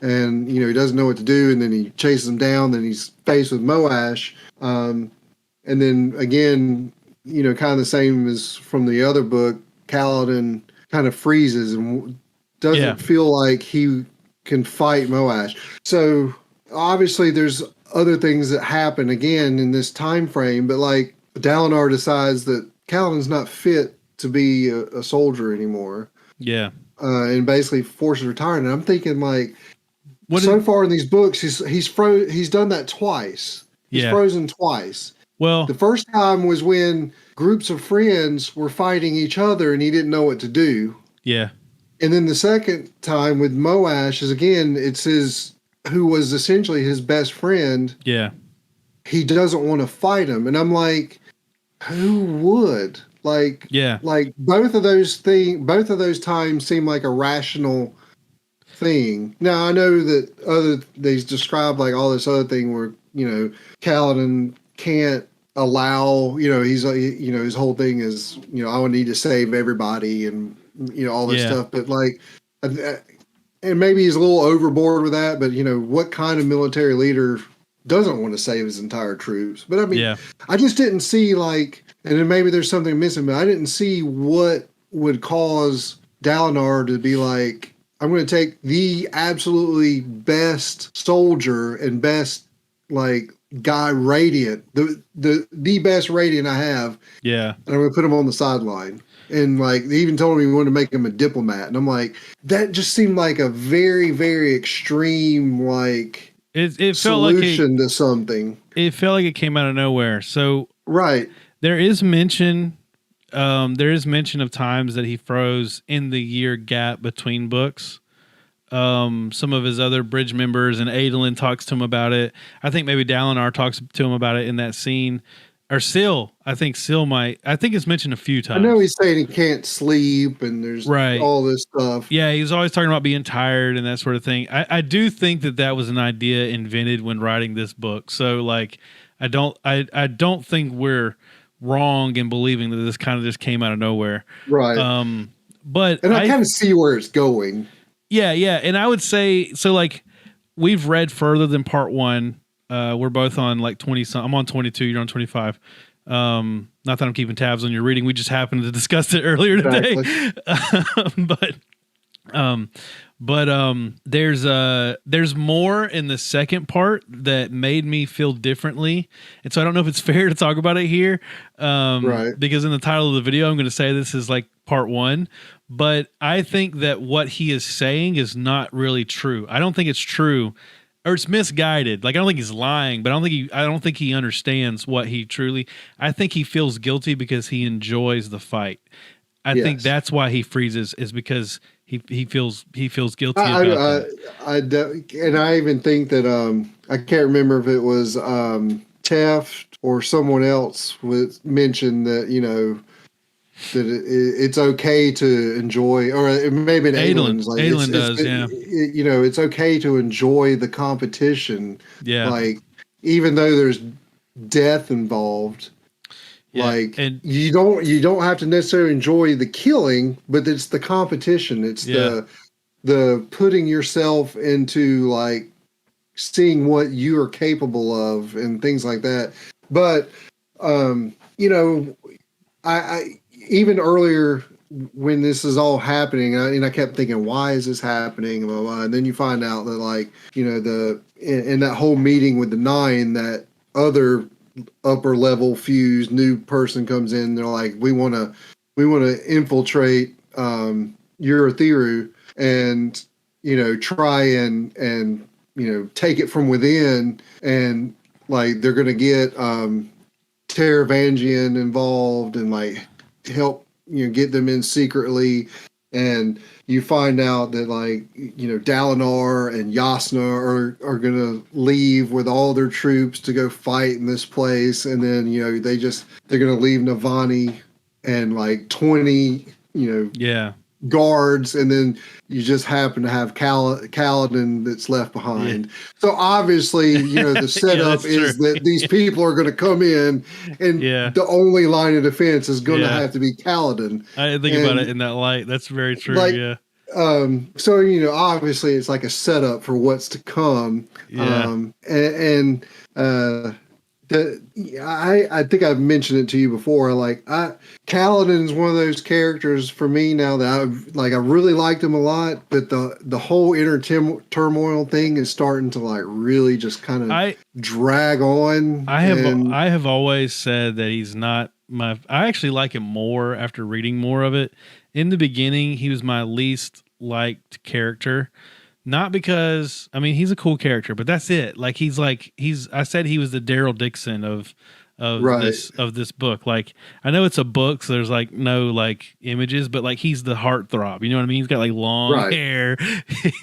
And, he doesn't know what to do. And then he chases him down. Then he's faced with Moash. And then again, kind of the same as from the other book, Kaladin kind of freezes and doesn't feel like he can fight Moash. So obviously there's other things that happen again in this time frame, but like Dalinar decides that Kaladin's not fit to be a soldier anymore. Yeah. And basically forces retirement. And I'm thinking like, so far in these books, he's done that twice. He's frozen twice. Well, the first time was when groups of friends were fighting each other and he didn't know what to do. Yeah. And then the second time with Moash is again, it's who was essentially his best friend. Yeah. he doesn't want to fight him. And I'm like, who would? Like, like both of those times seem like a rational thing. Now I know that they describe like all this other thing where, you know, Kaladin can't allow, you know, he's you know, his whole thing is, you know, I would need to save everybody and, you know, all this stuff. But like, and maybe he's a little overboard with that, but you know, what kind of military leader doesn't want to save his entire troops? But I mean, I just didn't see like, and then maybe there's something missing, but I didn't see what would cause Dalinar to be like, I'm going to take the absolutely best soldier and best like guy Radiant, the best Radiant I have. Yeah. And I'm going to put him on the sideline. And like, they even told me we wanted to make him a diplomat. And I'm like, that just seemed like a very, very extreme, like it felt solution to something. It felt like it came out of nowhere. So there is mention of times that he froze in the year gap between books. Some of his other bridge members and Adolin talks to him about it. I think maybe Dalinar talks to him about it in that scene. Or Syl, I think it's mentioned a few times. I know he's saying he can't sleep and there's all this stuff. Yeah, he's always talking about being tired and that sort of thing. I do think that was an idea invented when writing this book. So like, I don't think we're wrong in believing that this kind of just came out of nowhere. Right. But I kind of see where it's going. Yeah. And I would say, so like, we've read further than part 1. We're both on like 20. I'm on 22. You're on 25. Not that I'm keeping tabs on your reading. We just happened to discuss it earlier today. But there's more in the second part that made me feel differently. And so I don't know if it's fair to talk about it here. Because in the title of the video, I'm going to say this is like part 1, but I think that what he is saying is not really true. I don't think it's true. Or it's misguided. Like, I don't think he's lying, but I don't think he understands what he truly. I think he feels guilty because he enjoys the fight. I think that's why he freezes, is because he feels guilty about that. And I even think that I can't remember if it was Teft or someone else was mentioned that, you know, that it's okay to enjoy, or maybe Adolin like, does, you know, it's okay to enjoy the competition. Yeah, like even though there's death involved, like and you don't have to necessarily enjoy the killing, but it's the competition. It's the putting yourself into like seeing what you are capable of and things like that. But you know, I even earlier when this is all happening, and I kept thinking, why is this happening? Blah, blah, blah. And then you find out that, like, you know, in that whole meeting with the 9, that other upper level fuse new person comes in. They're like, we want to infiltrate Urithiru and, you know, try and you know, take it from within, and like they're gonna get Taravangian involved and like help, you know, get them in secretly. And you find out that, like, you know, Dalinar and Yasna are gonna leave with all their troops to go fight in this place, and then, you know, they're gonna leave Navani and like 20, you know, guards, and then you just happen to have Kaladin that's left behind. Yeah. So obviously, you know, the setup is that these people are going to come in, and the only line of defense is going to have to be Kaladin. I didn't think about it in that light. That's very true. Like, so, you know, obviously it's like a setup for what's to come. I think I've mentioned it to you before. Like, Kaladin is one of those characters for me now that I really liked him a lot, but the whole inner turmoil thing is starting to like really just kind of drag on. I have always said that he's not I actually like him more after reading more of it. In the beginning, he was my least liked character. Not because, I mean, he's a cool character, but that's it. Like, I said he was the Daryl Dixon of of this book. Like, I know it's a book, so there's like no like images, but like he's the heartthrob. You know what I mean? He's got like long hair.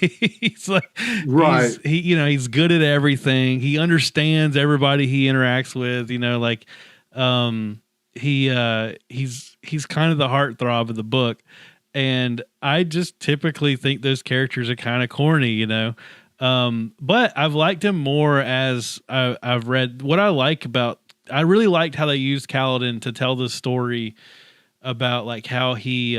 He's like he's good at everything. He understands everybody he interacts with. You know, like he's kind of the heartthrob of the book. And I just typically think those characters are kind of corny, you know. But I've liked him more as I've read. What I really liked how they used Kaladin to tell the story about like how he,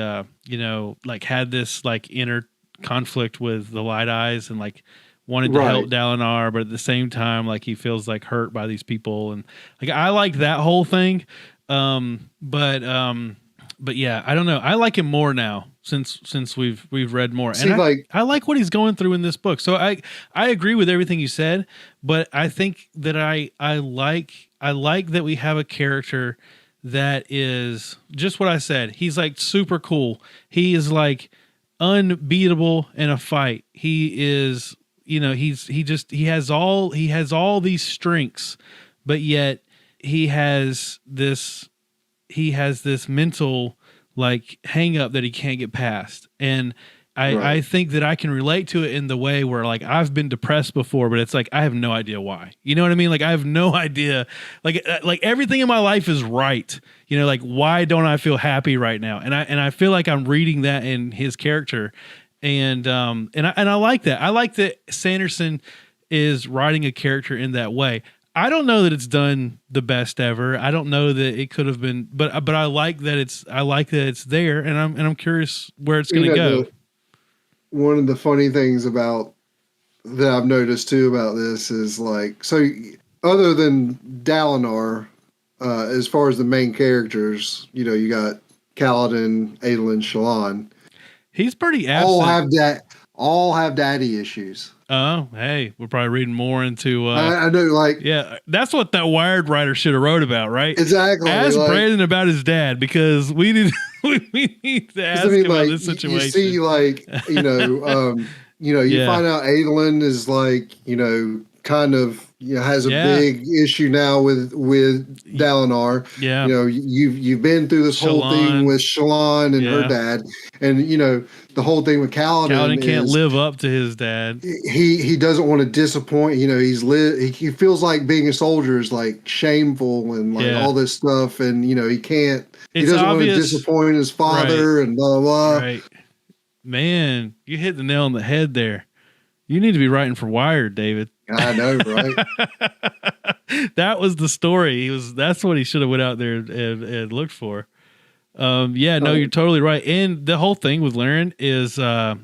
like had this like inner conflict with the Light Eyes and like wanted to help Dalinar, but at the same time, like he feels like hurt by these people. And like, I like that whole thing. But yeah, I don't know. I like him more now since we've read more. See, and I like what he's going through in this book. So I agree with everything you said, but I think that I like that we have a character that is just what I said. He's like super cool. He is like unbeatable in a fight. He is, he has all these strengths, but yet he has this mental like hang up that he can't get past. And I think that I can relate to it in the way where like I've been depressed before, but it's like, I have no idea why, you know what I mean? Like I have no idea, like everything in my life is right. You know, like why don't I feel happy right now? And I feel like I'm reading that in his character. And I like that. I like that Sanderson is writing a character in that way. I don't know that it's done the best ever. I don't know that it could have been, but I like that it's there, and I'm curious where it's going to go. One of the funny things about that I've noticed too about this is like, so other than Dalinar, as far as the main characters, you got Kaladin, Adolin, Shallan. He's pretty absent. All have daddy issues. Oh, hey, we're probably reading more into. I know, like, yeah, that's what that Wired writer should have wrote about, right? Exactly. Ask Brandon about his dad, because we need to ask him about this situation. You see, like, you find out Adolin is like, kind of has a big issue now with Dalinar. Yeah. You've been through this whole thing with Shallan and her dad, and the whole thing with Kaladin. Kaladin can't live up to his dad. He doesn't want to disappoint. He feels like being a soldier is like shameful and like all this stuff, and he can't. He doesn't want to disappoint his father and blah blah. Right. Man, you hit the nail on the head there. You need to be writing for Wired, David. I know, right? That was the story. That's what he should have went out there and looked for. You're totally right. And the whole thing with Laren is, I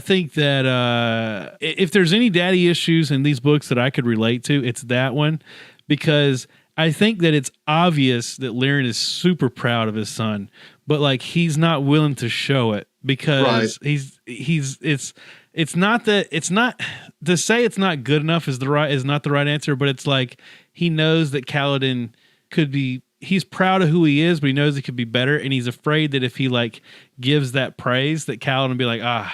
think that if there's any daddy issues in these books that I could relate to, it's that one, because I think that it's obvious that Laren is super proud of his son, but like he's not willing to show it because it's not to say it's not good enough is not the right answer, but it's like he knows that Kaladin he's proud of who he is, but he knows he could be better, and he's afraid that if he like gives that praise, that Kaladin will be like, all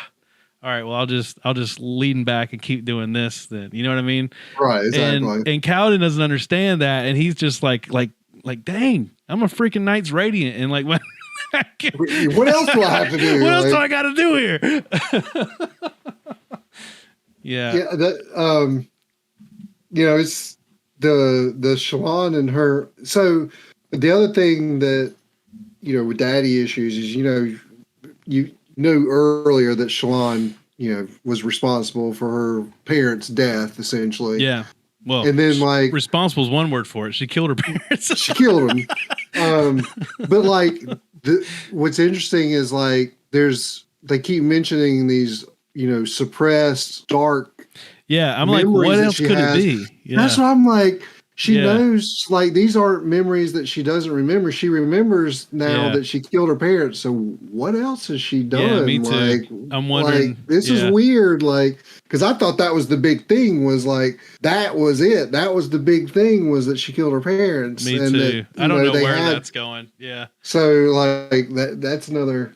right, well I'll just lean back and keep doing this then. You know what I mean? Right, exactly. And Kaladin doesn't understand that, and he's just like dang, I'm a freaking Knights Radiant, and like what else do I have to do? What else do I got to do here? Yeah. Yeah. That it's the Shallan and her. So the other thing that with daddy issues is earlier that Shallan was responsible for her parents' death essentially. Yeah. Well, and then like responsible is one word for it. She killed her parents. She killed them. But like what's interesting is like they keep mentioning these suppressed dark. Yeah, I'm like, what else could it be? Yeah. That's what I'm like. She knows like these aren't memories that she doesn't remember. She remembers now that she killed her parents. So what else has she done? Yeah, me too. Like, I'm wondering. Like, this is weird. Like, because I thought that was the big thing. Was like that was it. That was the big thing. Was that she killed her parents. Me too. I don't know where that's going. Yeah. So like that's another.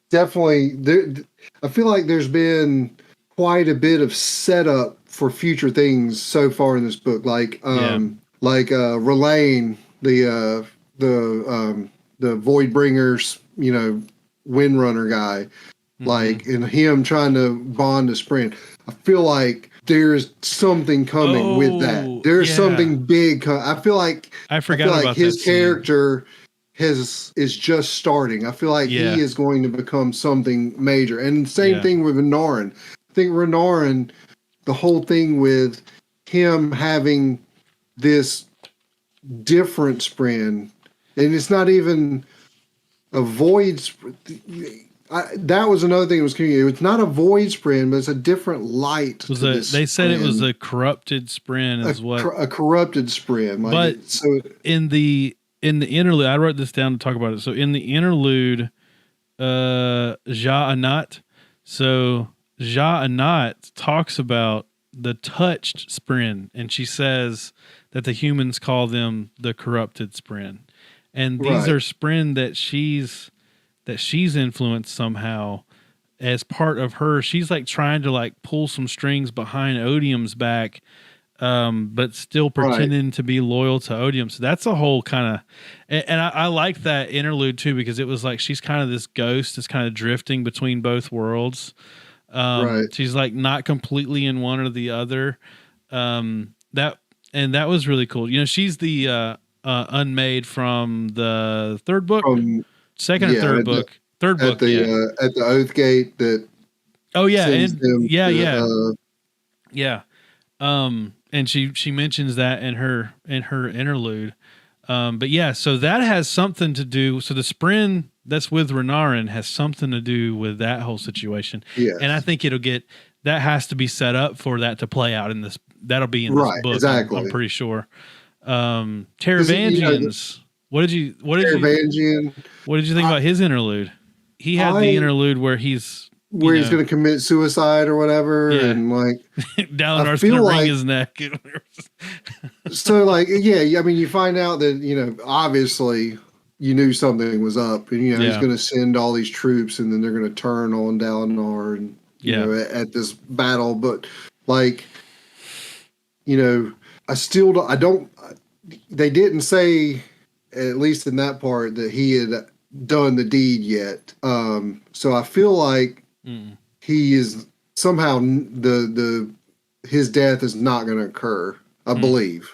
Definitely there. I feel like there's been quite a bit of setup for future things so far in this book. Like, like Relaine, the Voidbringer's, Windrunner guy, like, and him trying to bond to Sprint. I feel like there's something coming with that. There's something big. I feel like about his character is just starting. I feel like he is going to become something major. And same thing with Renarin. I think Renarin, the whole thing with him having this different Spren, and it's not even a void. That was another thing that was communicated. It's not a void Spren, but it's a different light. They said it was a corrupted Spren, is what a corrupted Spren. Like, but so in the interlude, I wrote this down to talk about it. So in the interlude, Ja Anat talks about the touched Spren, and she says that the humans call them the corrupted Spren, and these are Spren that she's influenced somehow as part of her. She's like trying to like pull some strings behind Odium's back, but still pretending to be loyal to Odium. So that's a whole kind of, and I like that interlude too, because it was like she's kind of this ghost that's kind of drifting between both worlds. She's like not completely in one or the other. That was really cool. She's the Unmade from the third book, second or third book. Third book at the Oath Gate. That and she mentions that in her interlude. But yeah, so that has something to do. So the Spren that's with Renarin has something to do with that whole situation. Yes. And I think that has to be set up for that to play out in this. That'll be in this book. Exactly. I'm pretty sure. Taravangians. What did you think about his interlude? He had the interlude where he's going to commit suicide or whatever, and like Dalinar's going to wring his neck. So like, I mean, you find out that obviously you knew something was up, and he's going to send all these troops, and then they're going to turn on Dalinar, and at this battle. But like, I don't. They didn't say, at least in that part, that he had done the deed yet. So I feel like he is somehow his death is not going to occur. I believe.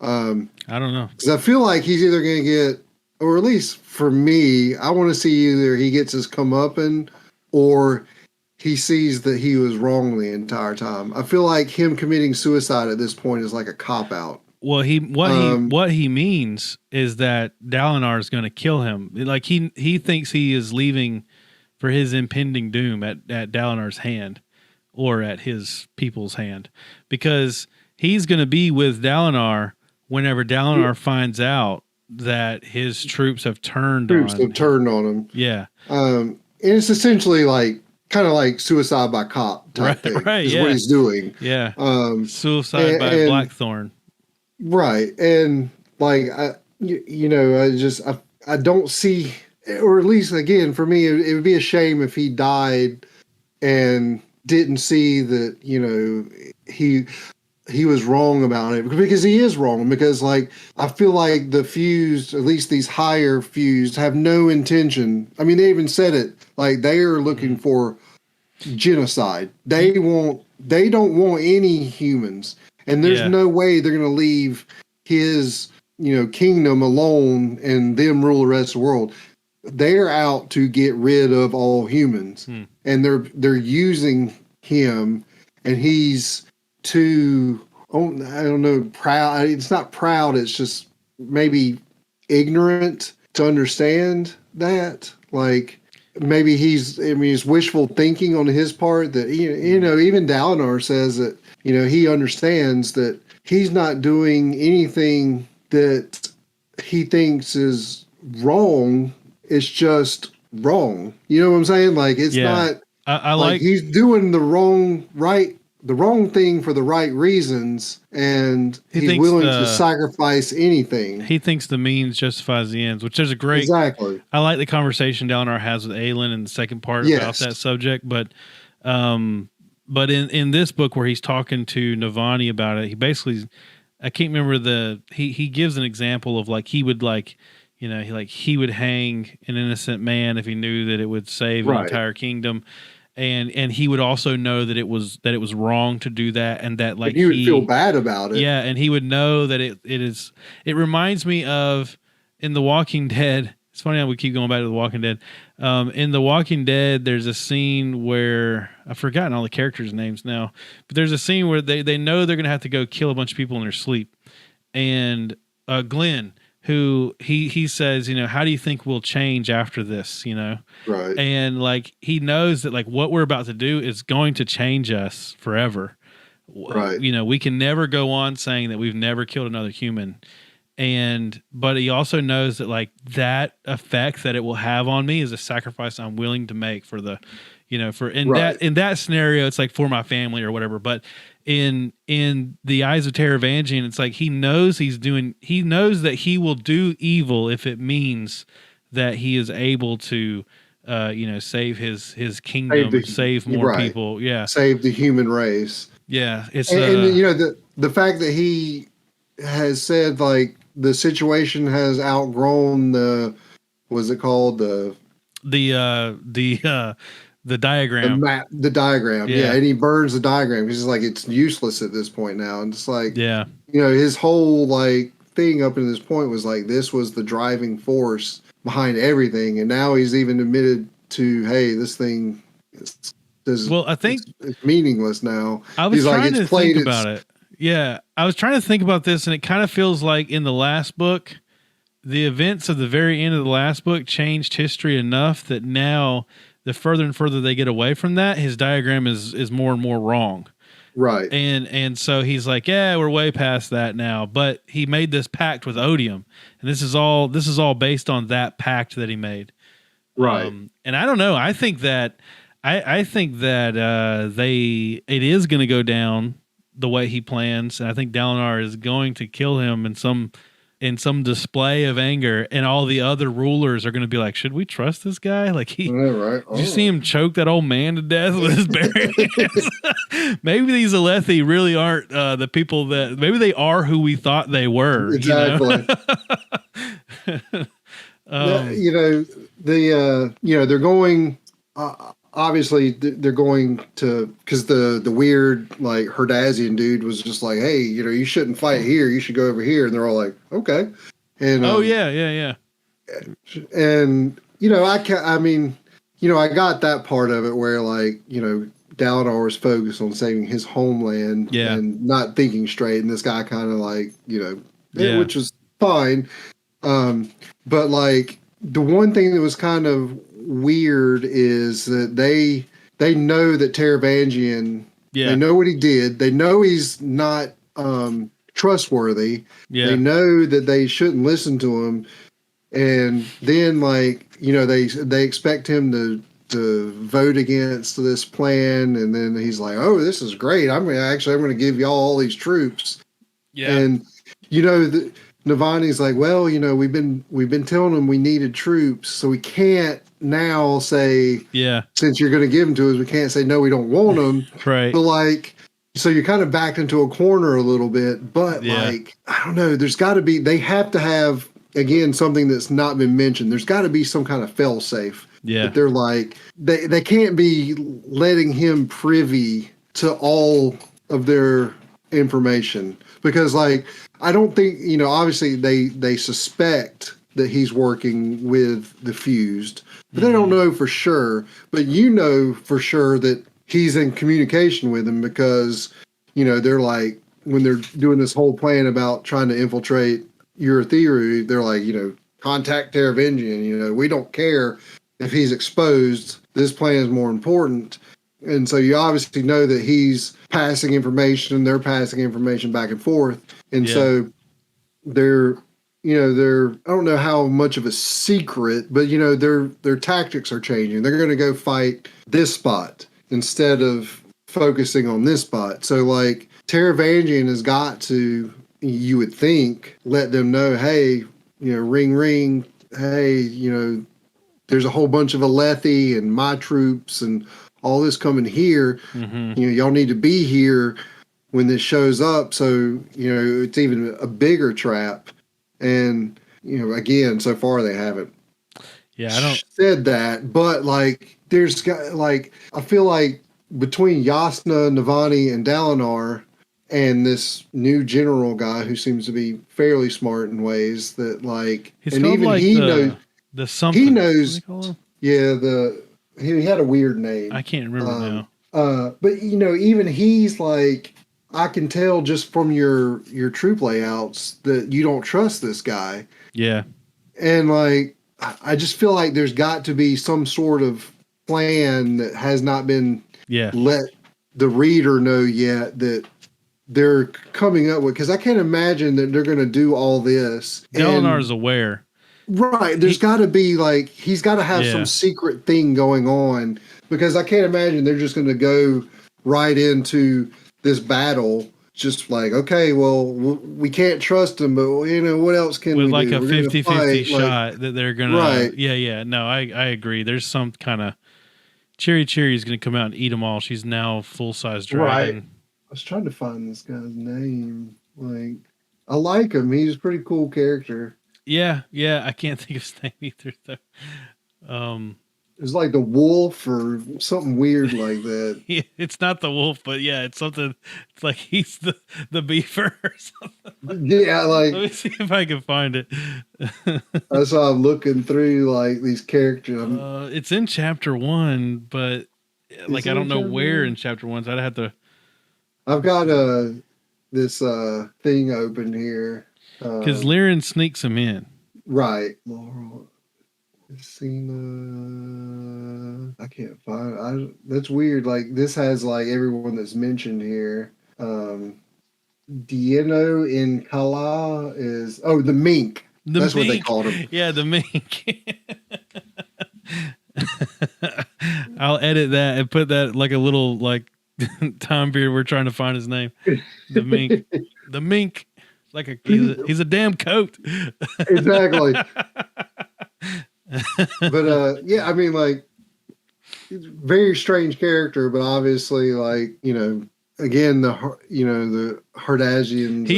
I don't know, because I feel like he's either going to get, or at least for me, I want to see either he gets his comeuppance or he sees that he was wrong the entire time. I feel like him committing suicide at this point is like a cop out. Well, what he means is that Dalinar is going to kill him. Like he thinks he is leaving for his impending doom at Dalinar's hand, or at his people's hand, because he's going to be with Dalinar whenever Dalinar finds out that his troops have turned on him. Yeah. And it's essentially like kind of like suicide by cop type thing. Right. Is what he's doing. Yeah. Suicide by Blackthorn. Right. And like, I don't see, or at least again, for me, it would be a shame if he died and didn't see that, he was wrong about it, because he is wrong. Because like, I feel like the fused, at least these higher fused, have no intention. I mean, they even said it, like they are looking for genocide. They don't want any humans. And there's no way they're going to leave his, kingdom alone and them rule the rest of the world. They're out to get rid of all humans, and they're using him, and he's too, I don't know, proud. It's not proud. It's just maybe ignorant to understand that. Like maybe it's wishful thinking on his part that, even Dalinar says that, he understands that he's not doing anything that he thinks is wrong. It's just wrong. You know what I'm saying? Like, it's not, I like he's doing the wrong thing for the right reasons, and he's willing to sacrifice anything. He thinks the means justifies the ends, which is a great, exactly. I like the conversation Dalinar has with Aelin in the second part about that subject, but in this book where he's talking to Navani about it, he basically, I can't remember he gives an example of like he would like, you know, he would hang an innocent man if he knew that it would save an entire kingdom. And he would also know that it was wrong to do that, and that like he would feel bad about it. Yeah, and he would know that it is. It reminds me of in The Walking Dead. It's funny how we keep going back to The Walking Dead. In The Walking Dead, there's a scene where I've forgotten all the characters' names now, but there's a scene where they know they're going to have to go kill a bunch of people in their sleep, and Glenn, who he says, you know, how do you think we'll change after this, you know? Right. And like, he knows that like what we're about to do is going to change us forever. Right. You know, we can never go on saying that we've never killed another human. But he also knows that like that effect that it will have on me is a sacrifice I'm willing to make for the, you know, for in that scenario, it's like for my family or whatever. But in the eyes of Taravangian, it's like he knows that he will do evil if it means that he is able to, you know, save his kingdom, save more people. Yeah. Save the human race. Yeah. It's, and you know, the fact that he has said like the situation has outgrown what's it called? The diagram. The diagram. Yeah. And he burns the diagram. He's just like, it's useless at this point now. And it's like, yeah, you know, his whole like thing up to this point was like, this was the driving force behind everything. And now he's even admitted to, hey, this thing I think it's meaningless now. I was trying to think about it. Yeah. I was trying to think about this, and it kind of feels like in the last book, the events of the very end of the last book changed history enough that now the further and further they get away from that, his diagram is more and more wrong. Right. And so he's like, yeah, we're way past that now. But he made this pact with Odium, and this is all based on that pact that he made. Right. And I don't know. I think that it is going to go down the way he plans, and I think Dalinar is going to kill him in some display of anger, and all the other rulers are going to be like, should we trust this guy? Like did you see him choke that old man to death with his bare hands? Maybe these Alethi really aren't the people that, maybe they are who we thought they were. Exactly. You know, they're going, obviously they're going to, because the weird like Herdazian dude was just like, hey, you know, you shouldn't fight here, you should go over here, and they're all like, okay. And yeah. And you know, I mean, you know, I got that part of it where like, you know, Dalinar was focused on saving his homeland and not thinking straight, and this guy kind of like, you know, which was fine. But like the one thing that was kind of weird is that they know that Taravangian, they know what he did. They know he's not trustworthy. Yeah. They know that they shouldn't listen to him. And then like, you know, they expect him to vote against this plan. And then he's like, oh, this is great. I'm going to give y'all all these troops. Yeah. And, you know, Navani's like, well, you know, we've been telling them we needed troops, so we can't now say, since you're going to give them to us, we can't say no, we don't want them. Right. But like, so you're kind of backed into a corner a little bit. But like, I don't know. There's got to be. They have to have, again, something that's not been mentioned. There's got to be some kind of fail safe. Yeah. That they're like, they can't be letting him privy to all of their information, because like, I don't think, you know, obviously they suspect that he's working with the fused, but they don't know for sure. But you know for sure that he's in communication with him, because, you know, they're like, when they're doing this whole plan about trying to infiltrate Urithiru, they're like, you know, contact Taravangian, you know, we don't care if he's exposed. This plan is more important. And so you obviously know that he's passing information, they're passing information back and forth. And so they're, you know, I don't know how much of a secret, but, you know, their tactics are changing. They're going to go fight this spot instead of focusing on this spot. So like Taravangian has got to, you would think, let them know, hey, you know, ring, ring. Hey, you know, there's a whole bunch of Alethi and my troops and all this coming here. You know, y'all need to be here. when this shows up. So, it's even a bigger trap. And, again, so far they haven't said that. But, like, there's got, like, I feel like between Yasna, Navani, and Dalinar, and this new general guy who seems to be fairly smart in ways that, like, He's and called even like he the something. he knows, yeah, he had a weird name. I can't remember now. But even he's like, I can tell just from your troop layouts that you don't trust this guy. Yeah. And like, I just feel like there's got to be some sort of plan that has not been let the reader know yet that they're coming up with, because I can't imagine that they're going to do all this. Dalinar is aware. Right. There's got to be like, he's got to have some secret thing going on, because I can't imagine they're just going to go right into this battle. Just like, okay, well, we can't trust them, but what else can we do? With like a 50-50 shot like, that they're going to, right. Yeah. No, I agree. There's some kind of Cherry is going to come out and eat them all. She's now full-size dragon. Right. I was trying to find this guy's name. Like, I like him. He's a pretty cool character. Yeah. I can't think of his name either, though. It's like the wolf or something weird like that. Yeah, it's not the wolf, but yeah, it's something. It's like he's the beaver or something. Yeah, like, let me see if I can find it. That's how I'm looking through like these characters. It's in chapter 1, but like I don't know where in chapter 1. So I'd have to. I've got this thing open here because Lyran sneaks him in. Right, Laurel. Cena. I can't find. That's weird. Like, this has like everyone that's mentioned here. Dienno in Kala is the mink. That's what they called him. Yeah, the mink. I'll edit that and put that like a little like time period we're trying to find his name. The mink. The mink. Like he's a damn coat. Exactly. But yeah, I mean, like, very strange character, but obviously, like, again, the Hardazians.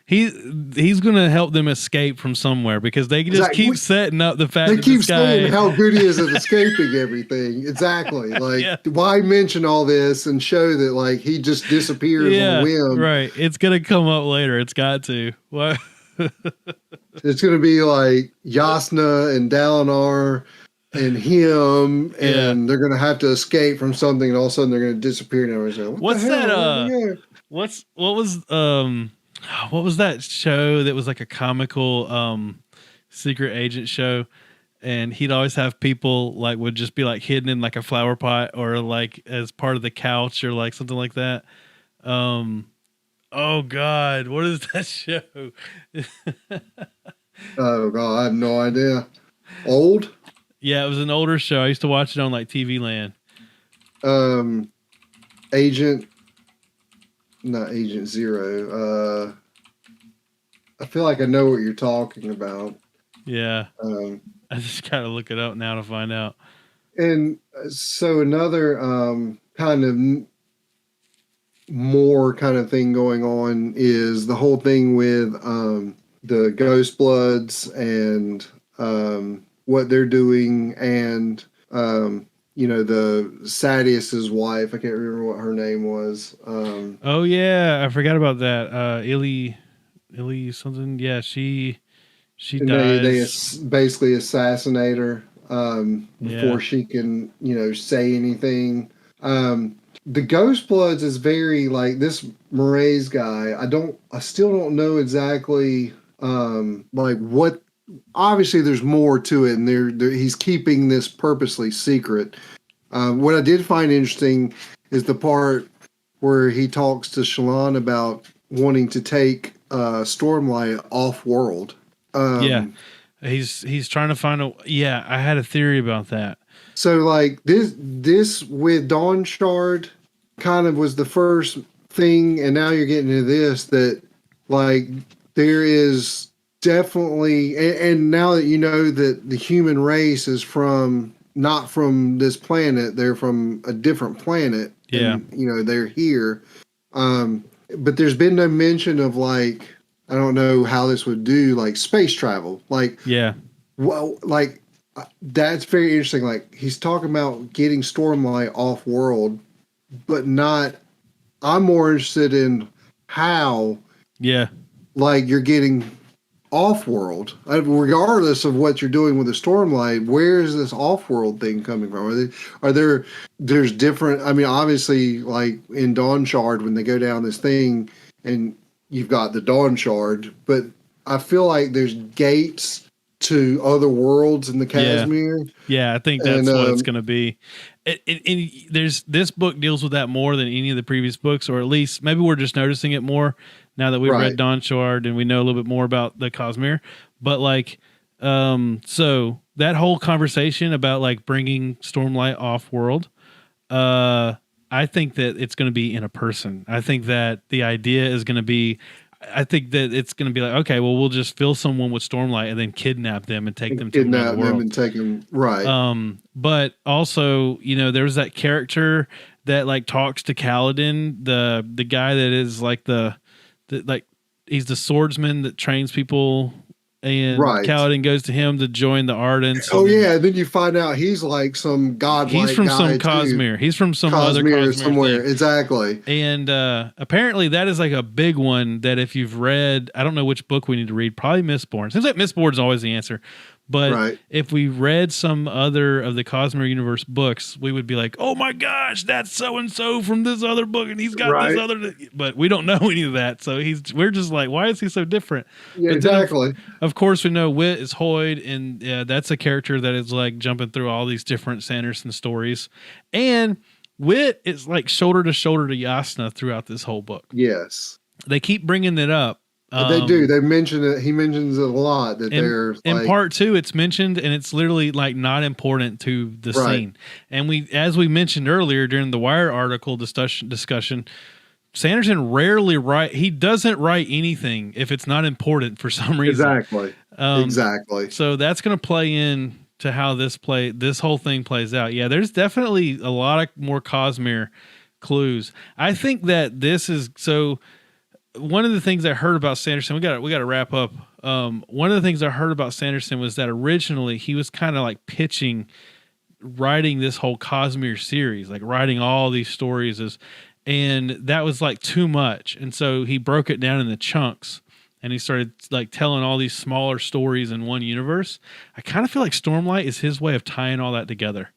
He's gonna help them escape from somewhere, because they just keep setting up the fact they that keep this guy, saying how good he is at escaping everything. Exactly. Like, why mention all this and show that like he just disappears on a whim? Right. It's gonna come up later. It's got to. What? It's going to be like Yasna and Dalinar and him, and they're going to have to escape from something, and all of a sudden they're going to disappear. And everyone's like, what was that show that was like a comical secret agent show, and he'd always have people like would just be like hidden in like a flower pot or like as part of the couch or like something like that. Oh God, what is that show? Oh God, I have no idea. Old? Yeah, it was an older show. I used to watch it on like TV Land. Not Agent Zero. I feel like I know what you're talking about. Yeah. I just gotta look it up now to find out. And so another kind of more kind of thing going on is the whole thing with the Ghost Bloods and what they're doing, and the Sadius's wife. I can't remember what her name was. Oh yeah, I forgot about that. Illy something. Yeah, she dies. They basically assassinate her before she can say anything. The Ghost Bloods is very like this Moraes guy. I still don't know exactly like what. Obviously, there's more to it, and he's keeping this purposely secret. What I did find interesting is the part where he talks to Shallan about wanting to take Stormlight off world. He's trying to find a. Yeah, I had a theory about that. So like this with Dawn Shard kind of was the first thing, and now you're getting into this that like there is definitely, and now that you know that the human race is not from this planet, they're from a different planet. Yeah, and, they're here. But there's been no mention of like, I don't know how this would do like space travel. Like, Yeah. well, like that's very interesting. Like he's talking about getting Stormlight off world, but not. I'm more interested in how, Yeah. like, you're getting off world, regardless of what you're doing with the Stormlight. Where is this off world thing coming from? There's different. I mean, obviously, like in Dawn Shard, when they go down this thing, and you've got the Dawn Shard, but I feel like there's gates to other worlds in the Casimir. Yeah, I think that's what it's going to be. There's this book deals with that more than any of the previous books, or at least maybe we're just noticing it more now that we've read Dawn Shard and we know a little bit more about the Cosmere. But like, so that whole conversation about like bringing Stormlight off world, I think that it's going to be in a person. I think that the idea is going to be, I think that it's going to be like, okay, well, we'll just fill someone with Stormlight and then kidnap them and take them to another world. And take them, right. But also, you know, there's that character that like talks to Kaladin, the guy that is like the like he's the swordsman that trains people. And Kaladin goes to him to join the Ardents. Oh, yeah. And then you find out he's like some godlike guy. He's from some Cosmere. He's from some other Cosmere somewhere. Thing. Exactly. And apparently that is like a big one that if you've read, I don't know which book we need to read, probably Mistborn. Seems like Mistborn is always the answer. But if we read some other of the Cosmere Universe books, we would be like, oh my gosh, that's so-and-so from this other book, and he's got this other... But we don't know any of that, so we're just like, why is he so different? Yeah, exactly. Of course, we know Wit is Hoyd, and that's a character that is like jumping through all these different Sanderson stories. And Wit is like shoulder to shoulder to Yasna throughout this whole book. Yes. They keep bringing it up. They do. They mention it. He mentions it a lot. That they're in part 2, it's mentioned, and it's literally like not important to the scene. And as we mentioned earlier during the Wire article discussion, Sanderson rarely he doesn't write anything if it's not important for some reason. Exactly. Exactly. So that's going to play in to how this whole thing plays out. Yeah, there's definitely a lot of more Cosmere clues. I think that this is so. One of the things I heard about Sanderson, we got to wrap up. One of the things I heard about Sanderson was that originally he was kind of like pitching writing this whole Cosmere series, like writing all these stories and that was like too much. And so he broke it down into chunks and he started like telling all these smaller stories in one universe. I kind of feel like Stormlight is his way of tying all that together.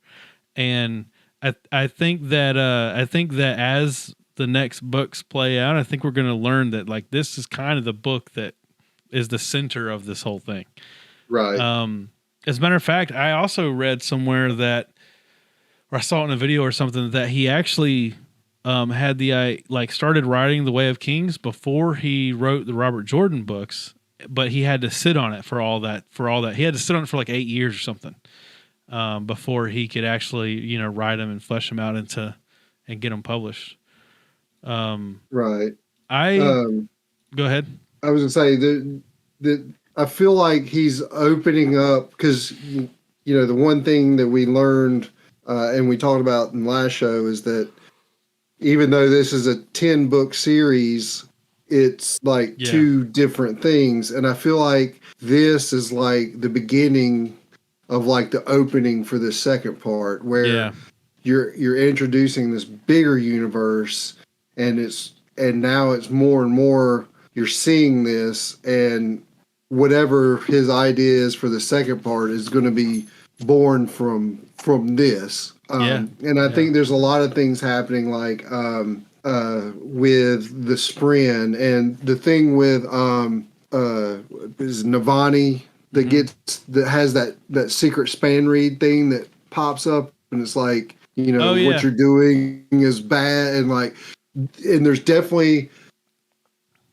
And I think that as the next books play out, I think we're going to learn that like this is kind of the book that is the center of this whole thing. Right. As a matter of fact, I also read somewhere or I saw it in a video or something that he actually had started writing The Way of Kings before he wrote the Robert Jordan books, but he had to sit on it for all that. He had to sit on it for like 8 years or something before he could actually, you know, write them and flesh them out and get them published. Right. Go ahead. I was gonna say that I feel like he's opening up because you know the one thing that we learned and we talked about in the last show is that even though this is a 10-book series, it's like two different things, and I feel like this is like the beginning of like the opening for the second part where you're introducing this bigger universe. And now it's more and more you're seeing this, and whatever his idea is for the second part is going to be born from this. And I think there's a lot of things happening, like with the Spren and the thing with is Navani that has that secret span read thing that pops up, and it's like, you know, what you're doing is bad, and like. And there's definitely,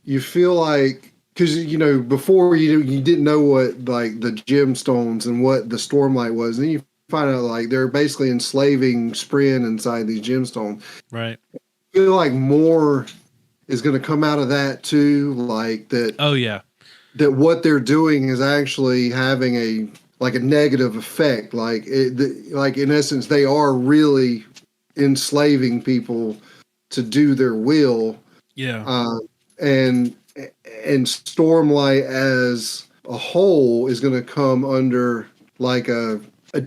you feel like, because, you know, before you didn't know what, like, the gemstones and what the Stormlight was. And then you find out, like, they're basically enslaving Spren inside these gemstones. Right. I feel like more is going to come out of that, too. Like, that. Oh, yeah. That what they're doing is actually having a negative effect. Like, in essence, they are really enslaving people to do their will, Yeah. And Stormlight as a whole is going to come under like a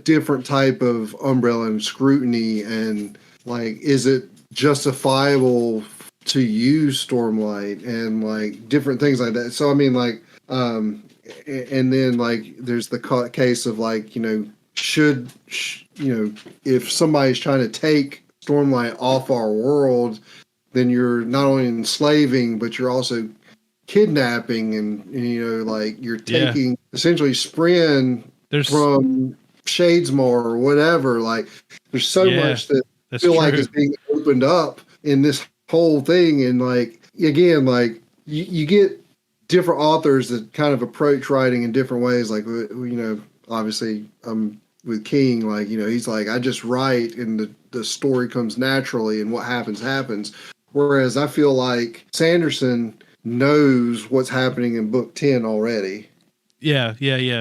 different type of umbrella and scrutiny, and like, is it justifiable to use Stormlight and like different things like that. So I mean, like, and then like there's the case of like, should if somebody's trying to take Stormlight off our world, then you're not only enslaving, but you're also kidnapping, and like you're taking essentially Spren from Shadesmar or whatever. Like, there's so much that I feel like is being opened up in this whole thing. And like, again, like you get different authors that kind of approach writing in different ways. Like, obviously with King, like, he's like, I just write and the story comes naturally and what happens. Whereas I feel like Sanderson knows what's happening in book 10 already. Yeah.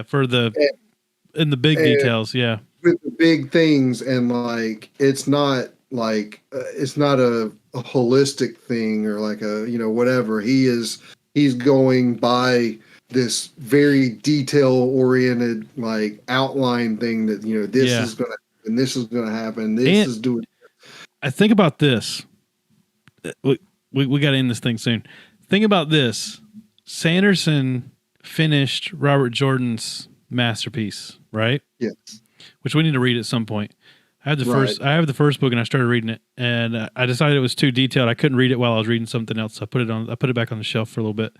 For in the big details. Yeah. With the big things. And like, it's not like, it's not a holistic thing or like a, whatever. He's going by this very detail oriented, like, outline thing that, this is going to happen. This is going to happen. This is doing. I think about this. We got to end this thing soon. Think about this. Sanderson finished Robert Jordan's masterpiece, right? Yes. Which we need to read at some point. I have the first book and I started reading it, and I decided it was too detailed. I couldn't read it while I was reading something else. So I put it back on the shelf for a little bit.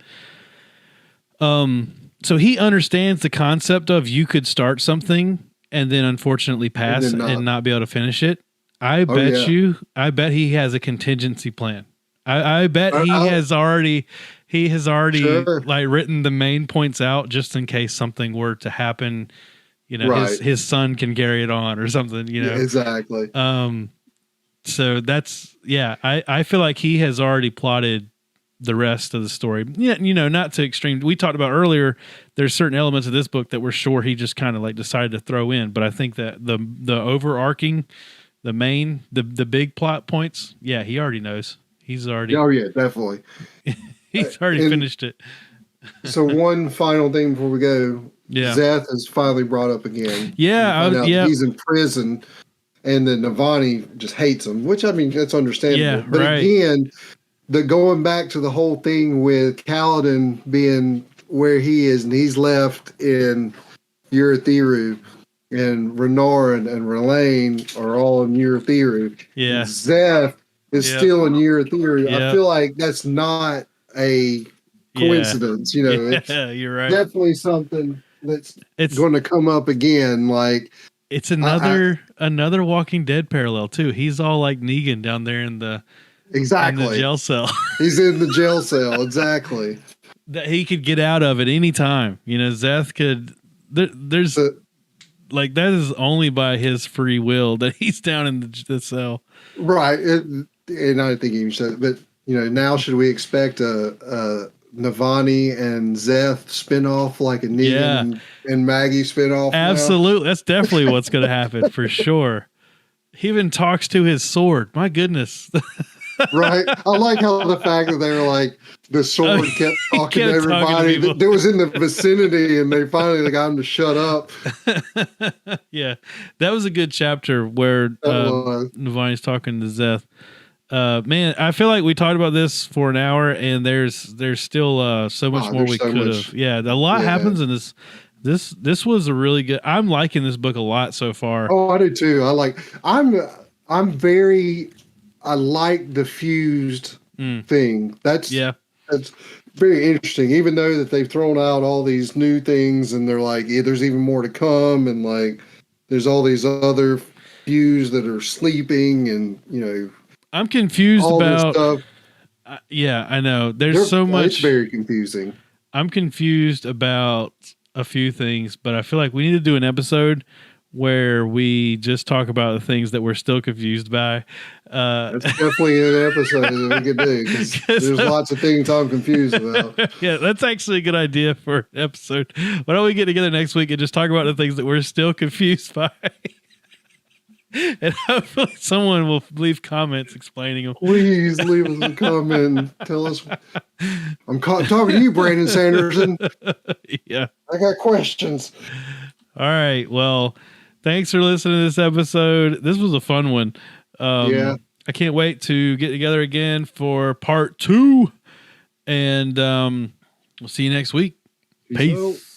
So he understands the concept of you could start something and then unfortunately pass and not be able to finish it. I bet he has a contingency plan. I bet he has already like written the main points out just in case something were to happen. His son can carry it on or something, Yeah, exactly. So that's, I feel like he has already plotted the rest of the story. Yeah. Not to extreme. We talked about earlier, there's certain elements of this book that we're sure he just kind of like decided to throw in. But I think that the overarching, the big plot points, he already knows. He's already. Oh yeah, definitely. He's already finished it. So one final thing before we go. Yeah. Zeth is finally brought up again. Yeah. He's in prison and then Navani just hates him, which I mean, that's understandable. Yeah, but right. Again, going back to the whole thing with Kaladin being where he is and he's left in Urithiru, and Renarin and Relaine are all in Urithiru. Yeah. Zeth is still in Urithiru. Yep. I feel like that's not a coincidence. It's you're right. Definitely something that's going to come up again. Like, it's another Walking Dead parallel too. He's all like Negan down there in the jail cell. He's in the jail cell. Exactly. That he could get out of at any time. Zeth could. There's like, that is only by his free will that he's down in the cell. Right. And I think you said, but now should we expect a Navani and Zeth spinoff, like a Negan and Maggie spinoff? Absolutely. Now? That's definitely what's going to happen for sure. He even talks to his sword. My goodness. Right. I like how the fact that they were like, the sword kept talking to everybody that was in the vicinity, and they finally got him to shut up. Yeah. That was a good chapter where Navani's talking to Zeth. Man, I feel like we talked about this for an hour, and there's still so much more we could have. Yeah, a lot happens in this. This was a really good. I'm liking this book a lot so far. Oh, I do too. I like the fused thing. That's very interesting. Even though that they've thrown out all these new things, and they're like, there's even more to come, and like there's all these other fused that are sleeping, and I'm confused about stuff. I know. There's so much. It's very confusing. I'm confused about a few things, but I feel like we need to do an episode where we just talk about the things that we're still confused by. That's definitely an episode that we could do, because there's lots of things I'm confused about. Yeah, that's actually a good idea for an episode. Why don't we get together next week and just talk about the things that we're still confused by? And hopefully someone will leave comments explaining them. Please leave us a comment and tell us. I'm talking to you, Brandon Sanderson. Yeah. I got questions. All right. Well, thanks for listening to this episode. This was a fun one. Yeah. I can't wait to get together again for part 2. And we'll see you next week. Peace.